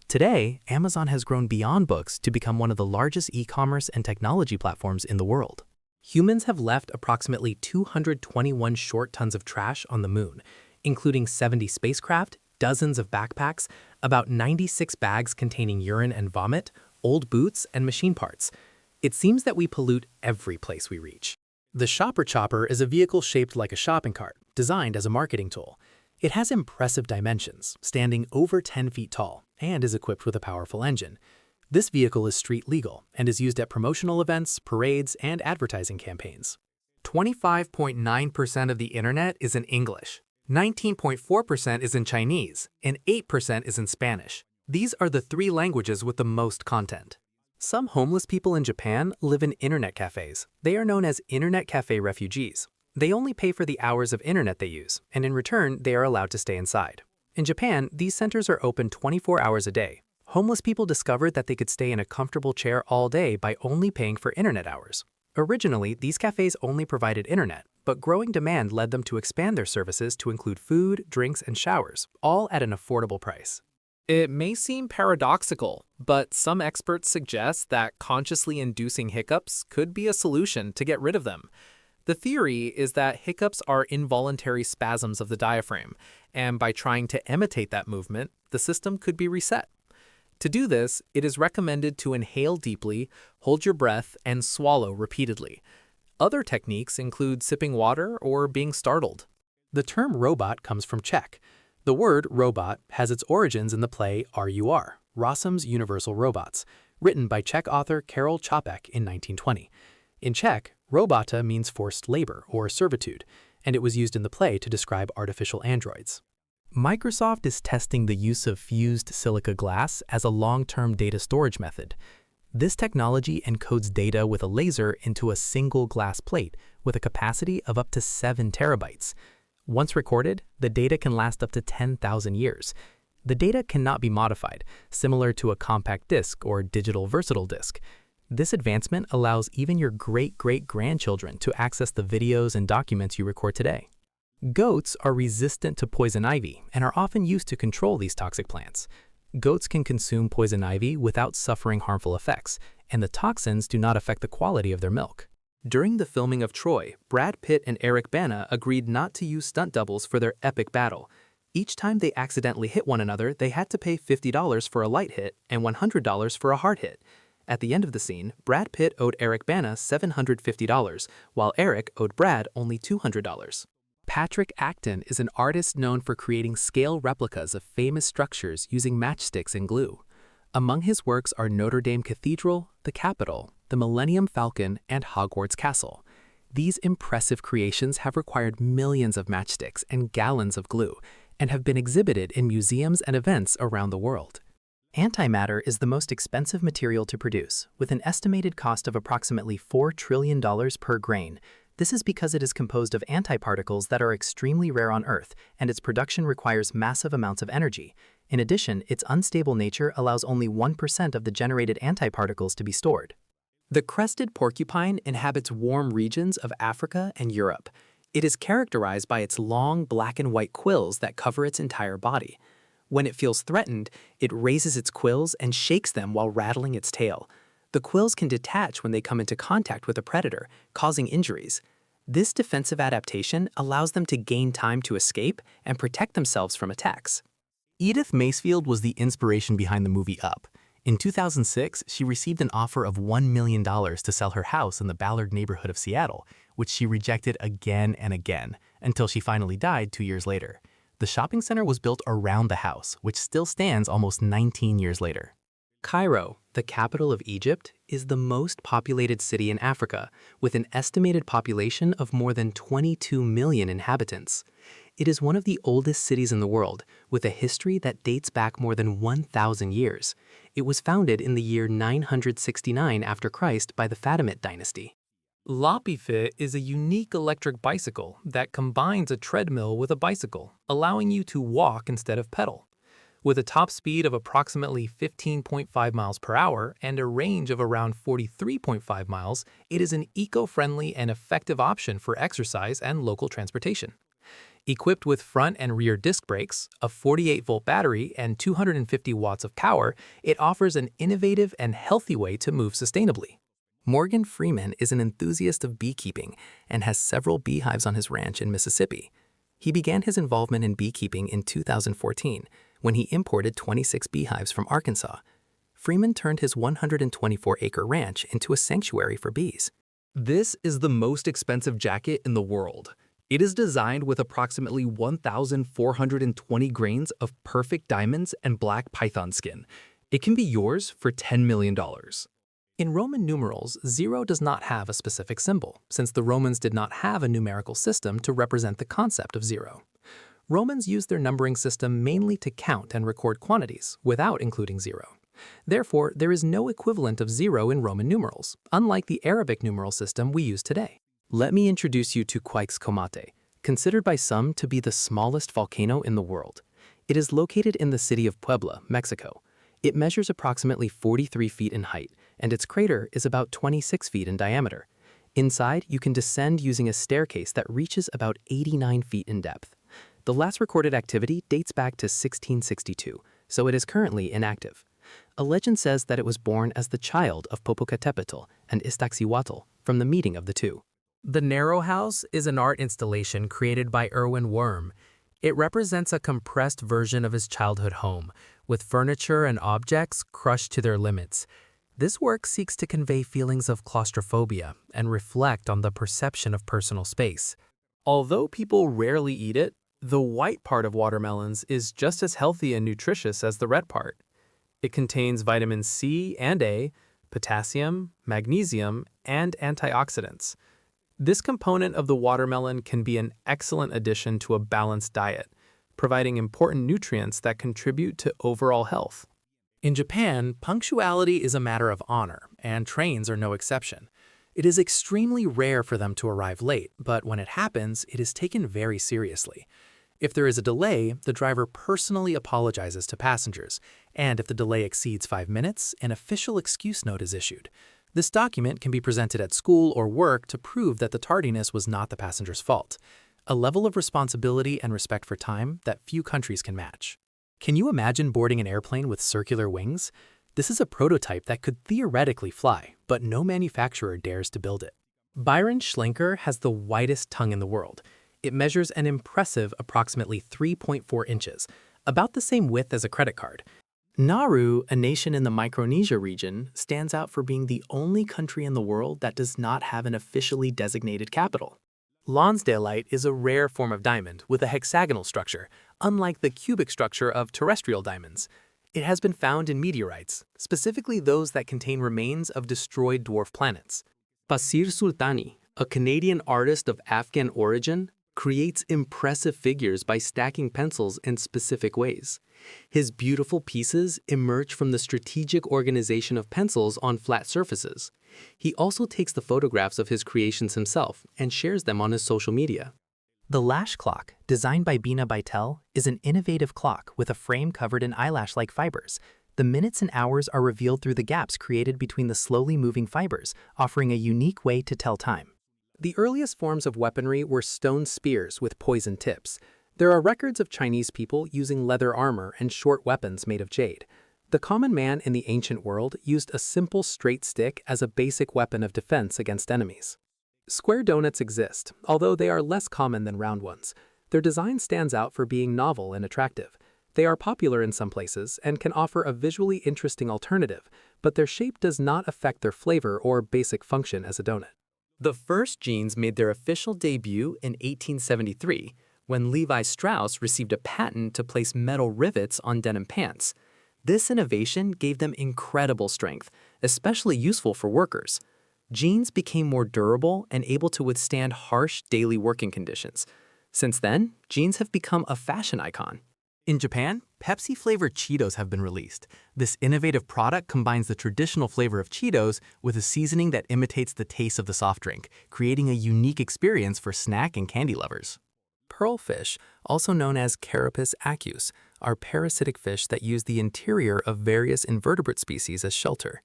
Today, Amazon has grown beyond books to become one of the largest e-commerce and technology platforms in the world. Humans have left approximately 221 short tons of trash on the moon, including 70 spacecraft, dozens of backpacks, about 96 bags containing urine and vomit, old boots, and machine parts. It seems that we pollute every place we reach. The Shopper Chopper is a vehicle shaped like a shopping cart, designed as a marketing tool. It has impressive dimensions, standing over 10 feet tall, and is equipped with a powerful engine. This vehicle is street legal and is used at promotional events, parades, and advertising campaigns. 25.9% of the internet is in English. 19.4% is in Chinese, and 8% is in Spanish. These are the three languages with the most content. Some homeless people in Japan live in internet cafes. They are known as internet cafe refugees. They only pay for the hours of internet they use, and in return, they are allowed to stay inside. In Japan, these centers are open 24 hours a day. Homeless people discovered that they could stay in a comfortable chair all day by only paying for internet hours. Originally, these cafes only provided internet, but growing demand led them to expand their services to include food, drinks, and showers, all at an affordable price. It may seem paradoxical, but some experts suggest that consciously inducing hiccups could be a solution to get rid of them. The theory is that hiccups are involuntary spasms of the diaphragm, and by trying to imitate that movement, the system could be reset. To do this, it is recommended to inhale deeply, hold your breath, and swallow repeatedly. Other techniques include sipping water or being startled. The term robot comes from Czech. The word robot has its origins in the play RUR, Rossum's Universal Robots, written by Czech author Karel Čapek in 1920. In Czech, robota means forced labor or servitude, and it was used in the play to describe artificial androids. Microsoft is testing the use of fused silica glass as a long-term data storage method. This technology encodes data with a laser into a single glass plate with a capacity of up to 7 terabytes. Once recorded, the data can last up to 10,000 years. The data cannot be modified, similar to a compact disc or digital versatile disc. This advancement allows even your great-great-grandchildren to access the videos and documents you record today. Goats are resistant to poison ivy and are often used to control these toxic plants. Goats can consume poison ivy without suffering harmful effects, and the toxins do not affect the quality of their milk. During the filming of Troy, Brad Pitt and Eric Bana agreed not to use stunt doubles for their epic battle. Each time they accidentally hit one another, they had to pay $50 for a light hit and $100 for a hard hit. At the end of the scene, Brad Pitt owed Eric Bana $750, while Eric owed Brad only $200. Patrick Acton is an artist known for creating scale replicas of famous structures using matchsticks and glue. Among his works are Notre Dame Cathedral, the Capitol, the Millennium Falcon, and Hogwarts Castle. These impressive creations have required millions of matchsticks and gallons of glue, and have been exhibited in museums and events around the world. Antimatter is the most expensive material to produce, with an estimated cost of approximately $4 trillion per grain. This is because it is composed of antiparticles that are extremely rare on Earth, and its production requires massive amounts of energy. In addition, its unstable nature allows only 1% of the generated antiparticles to be stored. The crested porcupine inhabits warm regions of Africa and Europe. It is characterized by its long black and white quills that cover its entire body. When it feels threatened, it raises its quills and shakes them while rattling its tail. The quills can detach when they come into contact with a predator, causing injuries. This defensive adaptation allows them to gain time to escape and protect themselves from attacks. Edith Macefield was the inspiration behind the movie Up. In 2006, she received an offer of $1 million to sell her house in the Ballard neighborhood of Seattle, which she rejected again and again, until she finally died 2 years later. The shopping center was built around the house, which still stands almost 19 years later. Cairo, the capital of Egypt, is the most populated city in Africa, with an estimated population of more than 22 million inhabitants. It is one of the oldest cities in the world, with a history that dates back more than 1,000 years. It was founded in the year 969 after Christ by the Fatimid dynasty. Lopifit is a unique electric bicycle that combines a treadmill with a bicycle, allowing you to walk instead of pedal. With a top speed of approximately 15.5 miles per hour and a range of around 43.5 miles, it is an eco-friendly and effective option for exercise and local transportation. Equipped with front and rear disc brakes, a 48-volt battery, and 250 watts of power, it offers an innovative and healthy way to move sustainably. Morgan Freeman is an enthusiast of beekeeping and has several beehives on his ranch in Mississippi. He began his involvement in beekeeping in 2014 when he imported 26 beehives from Arkansas. Freeman turned his 124-acre ranch into a sanctuary for bees. This is the most expensive jacket in the world. It is designed with approximately 1,420 grains of perfect diamonds and black python skin. It can be yours for $10 million. In Roman numerals, 0 does not have a specific symbol, since the Romans did not have a numerical system to represent the concept of 0. Romans used their numbering system mainly to count and record quantities, without including 0. Therefore, there is no equivalent of 0 in Roman numerals, unlike the Arabic numeral system we use today. Let me introduce you to Quixcomate, considered by some to be the smallest volcano in the world. It is located in the city of Puebla, Mexico. It measures approximately 43 feet in height, and its crater is about 26 feet in diameter. Inside, you can descend using a staircase that reaches about 89 feet in depth. The last recorded activity dates back to 1662, so it is currently inactive. A legend says that it was born as the child of Popocatépetl and Iztaccíhuatl from the meeting of the two. The Narrow House is an art installation created by Erwin Worm. It represents a compressed version of his childhood home, with furniture and objects crushed to their limits. This work seeks to convey feelings of claustrophobia and reflect on the perception of personal space. Although people rarely eat it, the white part of watermelons is just as healthy and nutritious as the red part. It contains vitamins C and A, potassium, magnesium, and antioxidants. This component of the watermelon can be an excellent addition to a balanced diet, providing important nutrients that contribute to overall health. In Japan, punctuality is a matter of honor, and trains are no exception. It is extremely rare for them to arrive late, but when it happens, it is taken very seriously. If there is a delay, the driver personally apologizes to passengers, and if the delay exceeds 5 minutes, an official excuse note is issued. This document can be presented at school or work to prove that the tardiness was not the passenger's fault, a level of responsibility and respect for time that few countries can match. Can you imagine boarding an airplane with circular wings? This is a prototype that could theoretically fly, but no manufacturer dares to build it. Byron Schlenker has the widest tongue in the world. It measures an impressive approximately 3.4 inches, about the same width as a credit card. Nauru, a nation in the Micronesia region, stands out for being the only country in the world that does not have an officially designated capital. Lonsdaleite is a rare form of diamond with a hexagonal structure, unlike the cubic structure of terrestrial diamonds. It has been found in meteorites, specifically those that contain remains of destroyed dwarf planets. Basir Sultani, a Canadian artist of Afghan origin, creates impressive figures by stacking pencils in specific ways. His beautiful pieces emerge from the strategic organization of pencils on flat surfaces. He also takes the photographs of his creations himself and shares them on his social media. The Lash Clock, designed by Bina Baitel, is an innovative clock with a frame covered in eyelash-like fibers. The minutes and hours are revealed through the gaps created between the slowly moving fibers, offering a unique way to tell time. The earliest forms of weaponry were stone spears with poisoned tips. There are records of Chinese people using leather armor and short weapons made of jade. The common man in the ancient world used a simple straight stick as a basic weapon of defense against enemies. Square donuts exist, although they are less common than round ones. Their design stands out for being novel and attractive. They are popular in some places and can offer a visually interesting alternative, but their shape does not affect their flavor or basic function as a donut. The first jeans made their official debut in 1873, when Levi Strauss received a patent to place metal rivets on denim pants. This innovation gave them incredible strength, especially useful for workers. Jeans became more durable and able to withstand harsh daily working conditions. Since then, jeans have become a fashion icon. In Japan, Pepsi-flavored Cheetos have been released. This innovative product combines the traditional flavor of Cheetos with a seasoning that imitates the taste of the soft drink, creating a unique experience for snack and candy lovers. Pearlfish, also known as Carapus acus, are parasitic fish that use the interior of various invertebrate species as shelter.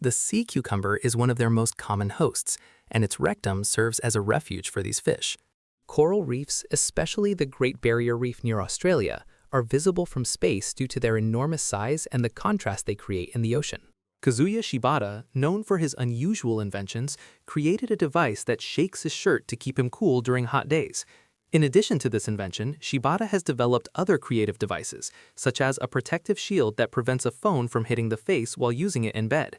The sea cucumber is one of their most common hosts, and its rectum serves as a refuge for these fish. Coral reefs, especially the Great Barrier Reef near Australia, are visible from space due to their enormous size and the contrast they create in the ocean. Kazuya Shibata, known for his unusual inventions, created a device that shakes his shirt to keep him cool during hot days. In addition to this invention, Shibata has developed other creative devices, such as a protective shield that prevents a phone from hitting the face while using it in bed.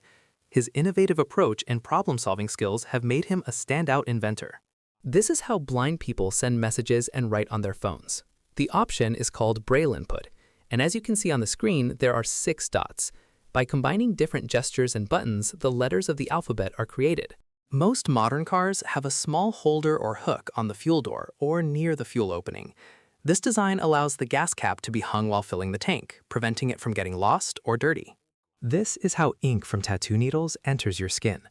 His innovative approach and problem-solving skills have made him a standout inventor. This is how blind people send messages and write on their phones. The option is called Braille input, and as you can see on the screen, there are 6 dots. By combining different gestures and buttons, the letters of the alphabet are created. Most modern cars have a small holder or hook on the fuel door or near the fuel opening. This design allows the gas cap to be hung while filling the tank, preventing it from getting lost or dirty. This is how ink from tattoo needles enters your skin.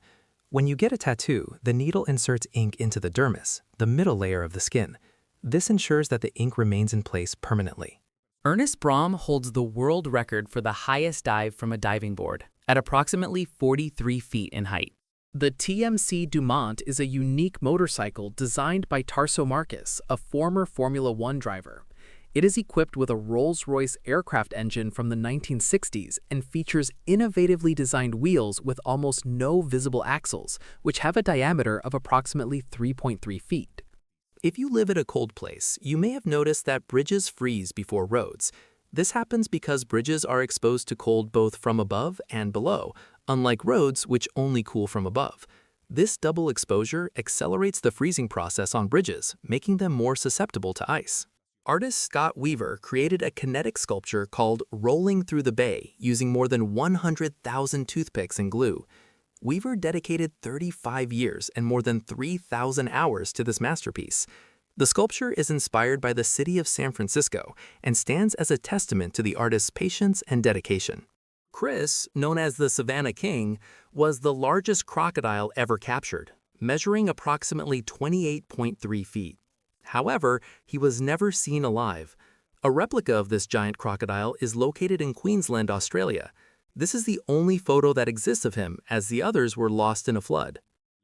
When you get a tattoo, the needle inserts ink into the dermis, the middle layer of the skin. This ensures that the ink remains in place permanently. Ernest Braum holds the world record for the highest dive from a diving board, at approximately 43 feet in height. The TMC Dumont is a unique motorcycle designed by Tarso Marcus, a former Formula One driver. It is equipped with a Rolls-Royce aircraft engine from the 1960s and features innovatively designed wheels with almost no visible axles, which have a diameter of approximately 3.3 feet. If you live at a cold place, you may have noticed that bridges freeze before roads. This happens because bridges are exposed to cold both from above and below, unlike roads which only cool from above. This double exposure accelerates the freezing process on bridges, making them more susceptible to ice. Artist Scott Weaver created a kinetic sculpture called Rolling Through the Bay using more than 100,000 toothpicks and glue. Weaver dedicated 35 years and more than 3,000 hours to this masterpiece. The sculpture is inspired by the city of San Francisco and stands as a testament to the artist's patience and dedication. Chris, known as the Savannah King, was the largest crocodile ever captured, measuring approximately 28.3 feet. However, he was never seen alive. A replica of this giant crocodile is located in Queensland, Australia. This is the only photo that exists of him, as the others were lost in a flood.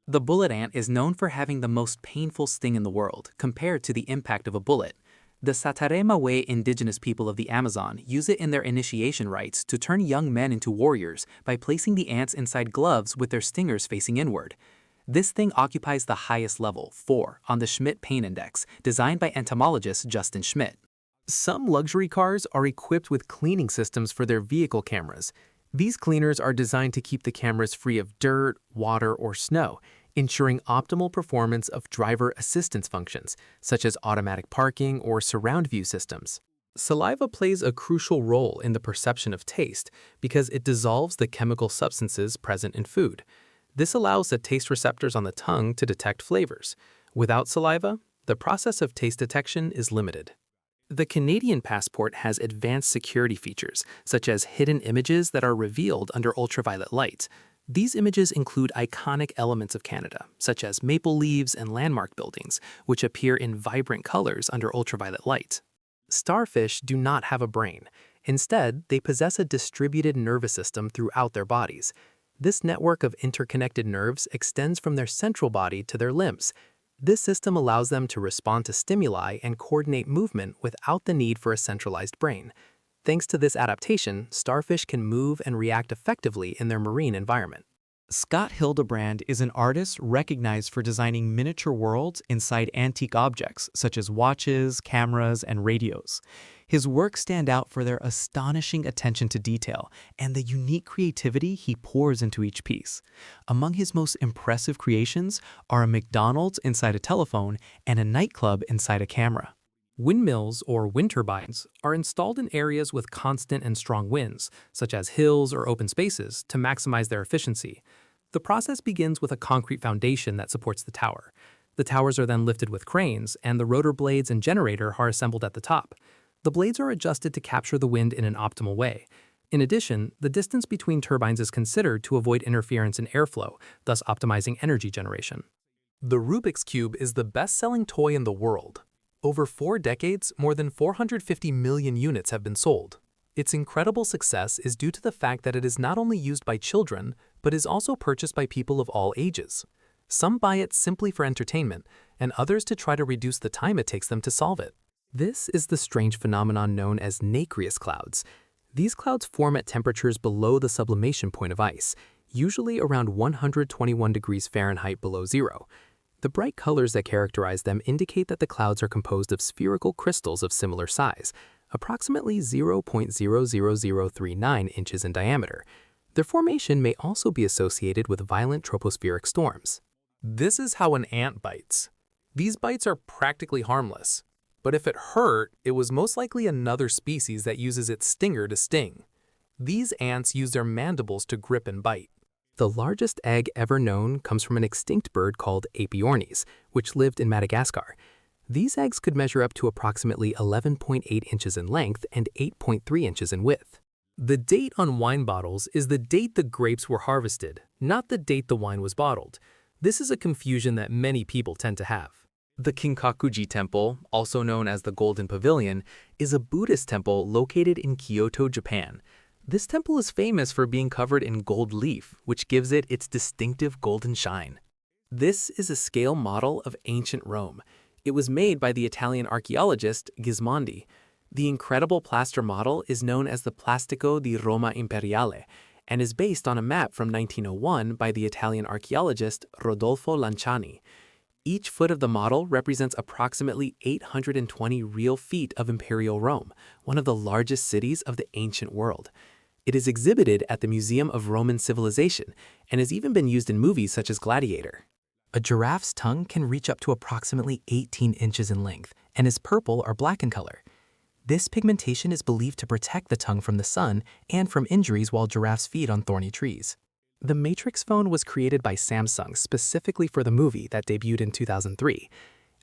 The bullet ant is known for having the most painful sting in the world, compared to the impact of a bullet. The Satarema-Way indigenous people of the Amazon use it in their initiation rites to turn young men into warriors by placing the ants inside gloves with their stingers facing inward. This thing occupies the highest level, 4, on the Schmidt Pain Index, designed by entomologist Justin Schmidt. Some luxury cars are equipped with cleaning systems for their vehicle cameras. These cleaners are designed to keep the cameras free of dirt, water, or snow, ensuring optimal performance of driver assistance functions, such as automatic parking or surround view systems. Saliva plays a crucial role in the perception of taste because it dissolves the chemical substances present in food. This allows the taste receptors on the tongue to detect flavors. Without saliva, the process of taste detection is limited. The Canadian passport has advanced security features, such as hidden images that are revealed under ultraviolet light. These images include iconic elements of Canada, such as maple leaves and landmark buildings, which appear in vibrant colors under ultraviolet light. Starfish do not have a brain. Instead, they possess a distributed nervous system throughout their bodies. This network of interconnected nerves extends from their central body to their limbs. This system allows them to respond to stimuli and coordinate movement without the need for a centralized brain. Thanks to this adaptation, starfish can move and react effectively in their marine environment. Scott Hildebrand is an artist recognized for designing miniature worlds inside antique objects, such as watches, cameras, and radios. His works stand out for their astonishing attention to detail and the unique creativity he pours into each piece. Among his most impressive creations are a McDonald's inside a telephone and a nightclub inside a camera. Windmills, or wind turbines, are installed in areas with constant and strong winds, such as hills or open spaces, to maximize their efficiency. The process begins with a concrete foundation that supports the tower. The towers are then lifted with cranes, and the rotor blades and generator are assembled at the top. The blades are adjusted to capture the wind in an optimal way. In addition, the distance between turbines is considered to avoid interference in airflow, thus optimizing energy generation. The Rubik's Cube is the best-selling toy in the world. Over 4 decades, more than 450 million units have been sold. Its incredible success is due to the fact that it is not only used by children, but is also purchased by people of all ages. Some buy it simply for entertainment, and others to try to reduce the time it takes them to solve it. This is the strange phenomenon known as nacreous clouds. These clouds form at temperatures below the sublimation point of ice, usually around 121 degrees Fahrenheit below zero. The bright colors that characterize them indicate that the clouds are composed of spherical crystals of similar size, approximately 0.00039 inches in diameter. Their formation may also be associated with violent tropospheric storms. This is how an ant bites. These bites are practically harmless. But if it hurt, it was most likely another species that uses its stinger to sting. These ants use their mandibles to grip and bite. The largest egg ever known comes from an extinct bird called Apiornis, which lived in Madagascar. These eggs could measure up to approximately 11.8 inches in length and 8.3 inches in width. The date on wine bottles is the date the grapes were harvested, not the date the wine was bottled. This is a confusion that many people tend to have. The Kinkakuji Temple, also known as the Golden Pavilion, is a Buddhist temple located in Kyoto, Japan. This temple is famous for being covered in gold leaf, which gives it its distinctive golden shine. This is a scale model of ancient Rome. It was made by the Italian archaeologist Gismondi. The incredible plaster model is known as the Plastico di Roma Imperiale and is based on a map from 1901 by the Italian archaeologist Rodolfo Lanciani. Each foot of the model represents approximately 820 real feet of Imperial Rome, one of the largest cities of the ancient world. It is exhibited at the Museum of Roman Civilization and has even been used in movies such as Gladiator. A giraffe's tongue can reach up to approximately 18 inches in length and is purple or black in color. This pigmentation is believed to protect the tongue from the sun and from injuries while giraffes feed on thorny trees. The Matrix phone was created by Samsung specifically for the movie that debuted in 2003.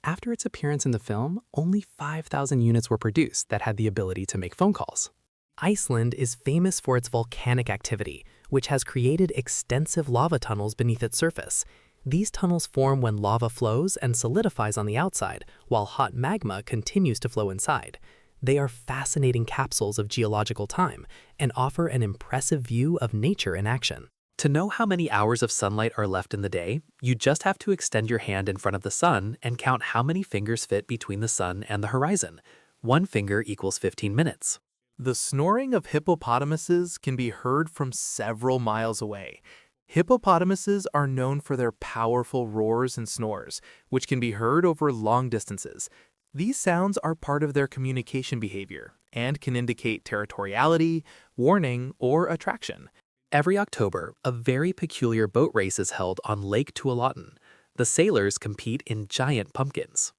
After its appearance in the film, only 5,000 units were produced that had the ability to make phone calls. Iceland is famous for its volcanic activity, which has created extensive lava tunnels beneath its surface. These tunnels form when lava flows and solidifies on the outside, while hot magma continues to flow inside. They are fascinating capsules of geological time and offer an impressive view of nature in action. To know how many hours of sunlight are left in the day, you just have to extend your hand in front of the sun and count how many fingers fit between the sun and the horizon. 1 finger equals 15 minutes. The snoring of hippopotamuses can be heard from several miles away. Hippopotamuses are known for their powerful roars and snores, which can be heard over long distances. These sounds are part of their communication behavior and can indicate territoriality, warning, or attraction. Every October, a very peculiar boat race is held on Lake Tualatin. The sailors compete in giant pumpkins.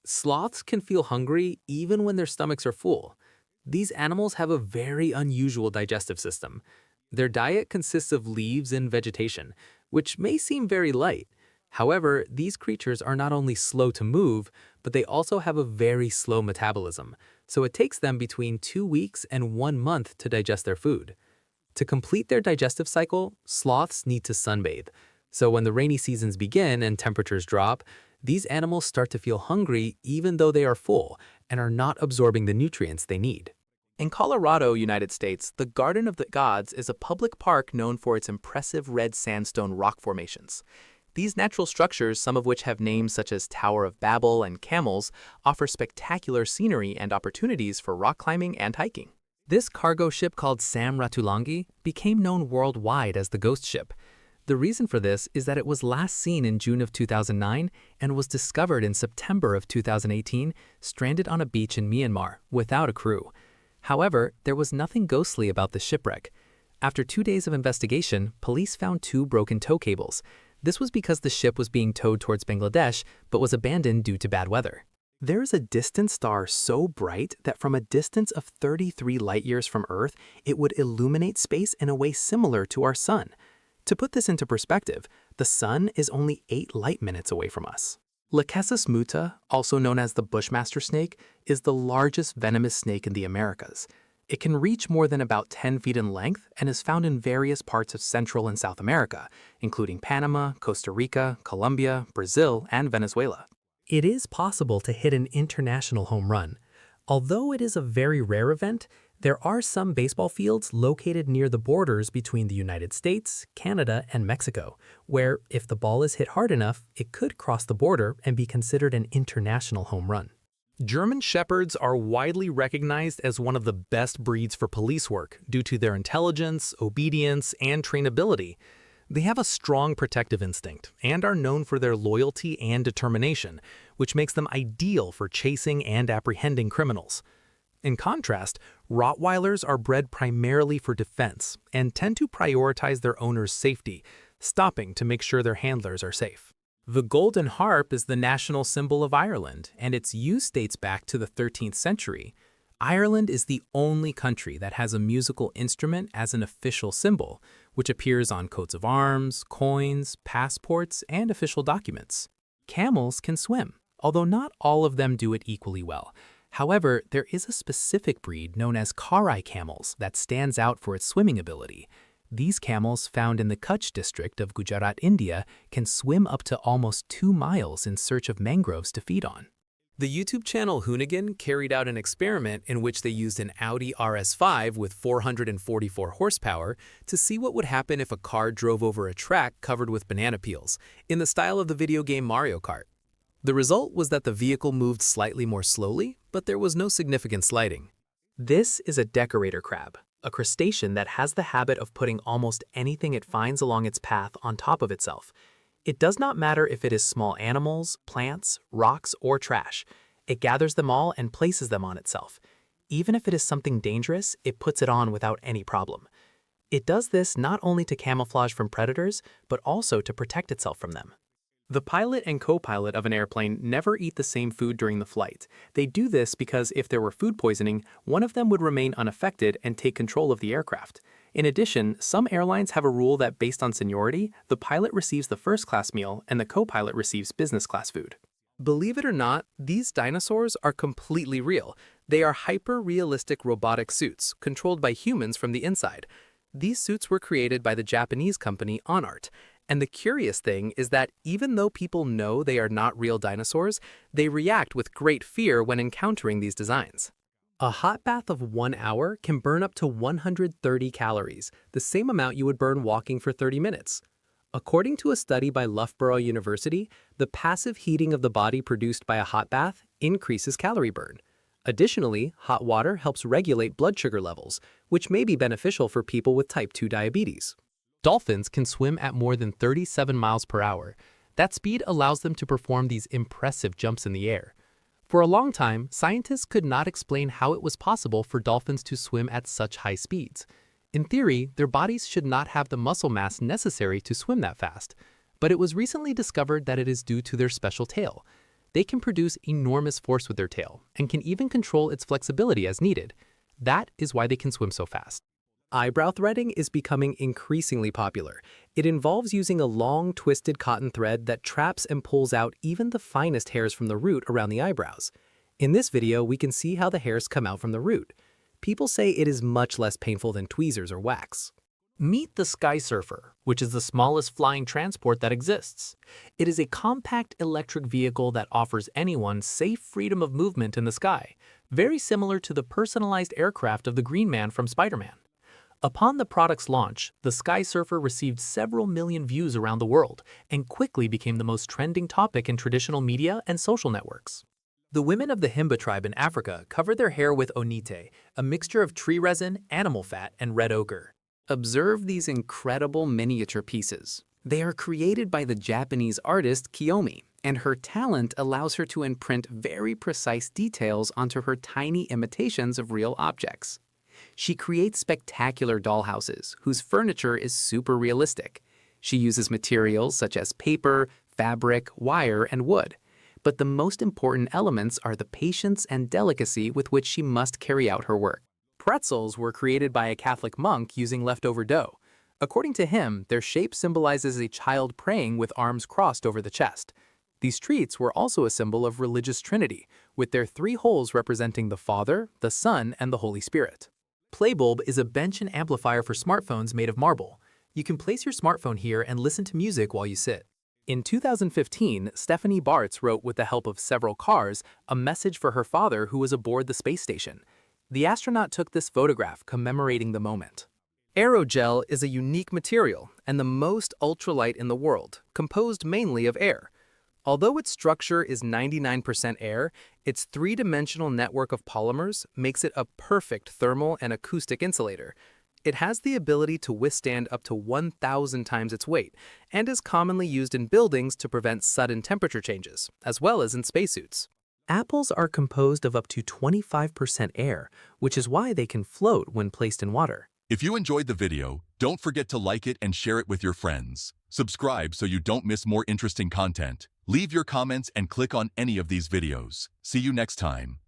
Sloths can feel hungry even when their stomachs are full. These animals have a very unusual digestive system. Their diet consists of leaves and vegetation, which may seem very light. However, these creatures are not only slow to move, but they also have a very slow metabolism, so it takes them between 2 weeks and 1 month to digest their food. To complete their digestive cycle, sloths need to sunbathe. So when the rainy seasons begin and temperatures drop, these animals start to feel hungry even though they are full and are not absorbing the nutrients they need. In Colorado, United States, the Garden of the Gods is a public park known for its impressive red sandstone rock formations. These natural structures, some of which have names such as Tower of Babel and Camels, offer spectacular scenery and opportunities for rock climbing and hiking. This cargo ship called Sam Ratulangi became known worldwide as the Ghost Ship. The reason for this is that it was last seen in June of 2009 and was discovered in September of 2018, stranded on a beach in Myanmar without a crew. However, there was nothing ghostly about the shipwreck. After 2 days of investigation, police found 2 broken tow cables. This was because the ship was being towed towards Bangladesh but was abandoned due to bad weather. There is a distant star so bright that from a distance of 33 light-years from Earth, it would illuminate space in a way similar to our sun. To put this into perspective, the sun is only 8 light-minutes away from us. Lachesis muta, also known as the bushmaster snake, is the largest venomous snake in the Americas. It can reach more than about 10 feet in length and is found in various parts of Central and South America, including Panama, Costa Rica, Colombia, Brazil, and Venezuela. It is possible to hit an international home run. Although it is a very rare event, there are some baseball fields located near the borders between the United States, Canada, and Mexico, where, if the ball is hit hard enough, it could cross the border and be considered an international home run. German Shepherds are widely recognized as one of the best breeds for police work due to their intelligence, obedience, and trainability. They have a strong protective instinct and are known for their loyalty and determination, which makes them ideal for chasing and apprehending criminals. In contrast, Rottweilers are bred primarily for defense and tend to prioritize their owner's safety, stopping to make sure their handlers are safe. The golden harp is the national symbol of Ireland, and its use dates back to the 13th century. Ireland is the only country that has a musical instrument as an official symbol, which appears on coats of arms, coins, passports, and official documents. Camels can swim, although not all of them do it equally well. However, there is a specific breed known as Karai camels that stands out for its swimming ability. These camels, found in the Kutch district of Gujarat, India, can swim up to almost 2 miles in search of mangroves to feed on. The YouTube channel Hoonigan carried out an experiment in which they used an Audi RS5 with 444 horsepower to see what would happen if a car drove over a track covered with banana peels, in the style of the video game Mario Kart. The result was that the vehicle moved slightly more slowly, but there was no significant sliding. This is a decorator crab, a crustacean that has the habit of putting almost anything it finds along its path on top of itself. It does not matter if it is small animals, plants, rocks, or trash. It gathers them all and places them on itself. Even if it is something dangerous, it puts it on without any problem. It does this not only to camouflage from predators, but also to protect itself from them. The pilot and co-pilot of an airplane never eat the same food during the flight. They do this because if there were food poisoning, one of them would remain unaffected and take control of the aircraft. In addition, some airlines have a rule that based on seniority, the pilot receives the first-class meal and the co-pilot receives business-class food. Believe it or not, these dinosaurs are completely real. They are hyper-realistic robotic suits controlled by humans from the inside. These suits were created by the Japanese company OnArt. And the curious thing is that even though people know they are not real dinosaurs, they react with great fear when encountering these designs. A hot bath of 1 hour can burn up to 130 calories, the same amount you would burn walking for 30 minutes. According to a study by Loughborough University, the passive heating of the body produced by a hot bath increases calorie burn. Additionally, hot water helps regulate blood sugar levels, which may be beneficial for people with type 2 diabetes. Dolphins can swim at more than 37 miles per hour. That speed allows them to perform these impressive jumps in the air. For a long time, scientists could not explain how it was possible for dolphins to swim at such high speeds. In theory, their bodies should not have the muscle mass necessary to swim that fast. But it was recently discovered that it is due to their special tail. They can produce enormous force with their tail and can even control its flexibility as needed. That is why they can swim so fast. Eyebrow threading is becoming increasingly popular. It involves using a long, twisted cotton thread that traps and pulls out even the finest hairs from the root around the eyebrows. In this video, we can see how the hairs come out from the root. People say it is much less painful than tweezers or wax. Meet the Sky Surfer, which is the smallest flying transport that exists. It is a compact electric vehicle that offers anyone safe freedom of movement in the sky, very similar to the personalized aircraft of the Green Man from Spider-Man. Upon the product's launch, the Sky Surfer received several million views around the world and quickly became the most trending topic in traditional media and social networks. The women of the Himba tribe in Africa cover their hair with onite, a mixture of tree resin, animal fat, and red ochre. Observe these incredible miniature pieces. They are created by the Japanese artist Kiyomi, and her talent allows her to imprint very precise details onto her tiny imitations of real objects. She creates spectacular dollhouses whose furniture is super realistic. She uses materials such as paper, fabric, wire, and wood. But the most important elements are the patience and delicacy with which she must carry out her work. Pretzels were created by a Catholic monk using leftover dough. According to him, their shape symbolizes a child praying with arms crossed over the chest. These treats were also a symbol of religious trinity, with their 3 holes representing the Father, the Son, and the Holy Spirit. Playbulb is a bench and amplifier for smartphones made of marble. You can place your smartphone here and listen to music while you sit. In 2015, Stephanie Bartz wrote with the help of several cars a message for her father who was aboard the space station. The astronaut took this photograph commemorating the moment. Aerogel is a unique material and the most ultralight in the world, composed mainly of air. Although its structure is 99% air, its three-dimensional network of polymers makes it a perfect thermal and acoustic insulator. It has the ability to withstand up to 1,000 times its weight and is commonly used in buildings to prevent sudden temperature changes, as well as in spacesuits. Apples are composed of up to 25% air, which is why they can float when placed in water. If you enjoyed the video, don't forget to like it and share it with your friends. Subscribe so you don't miss more interesting content. Leave your comments and click on any of these videos. See you next time.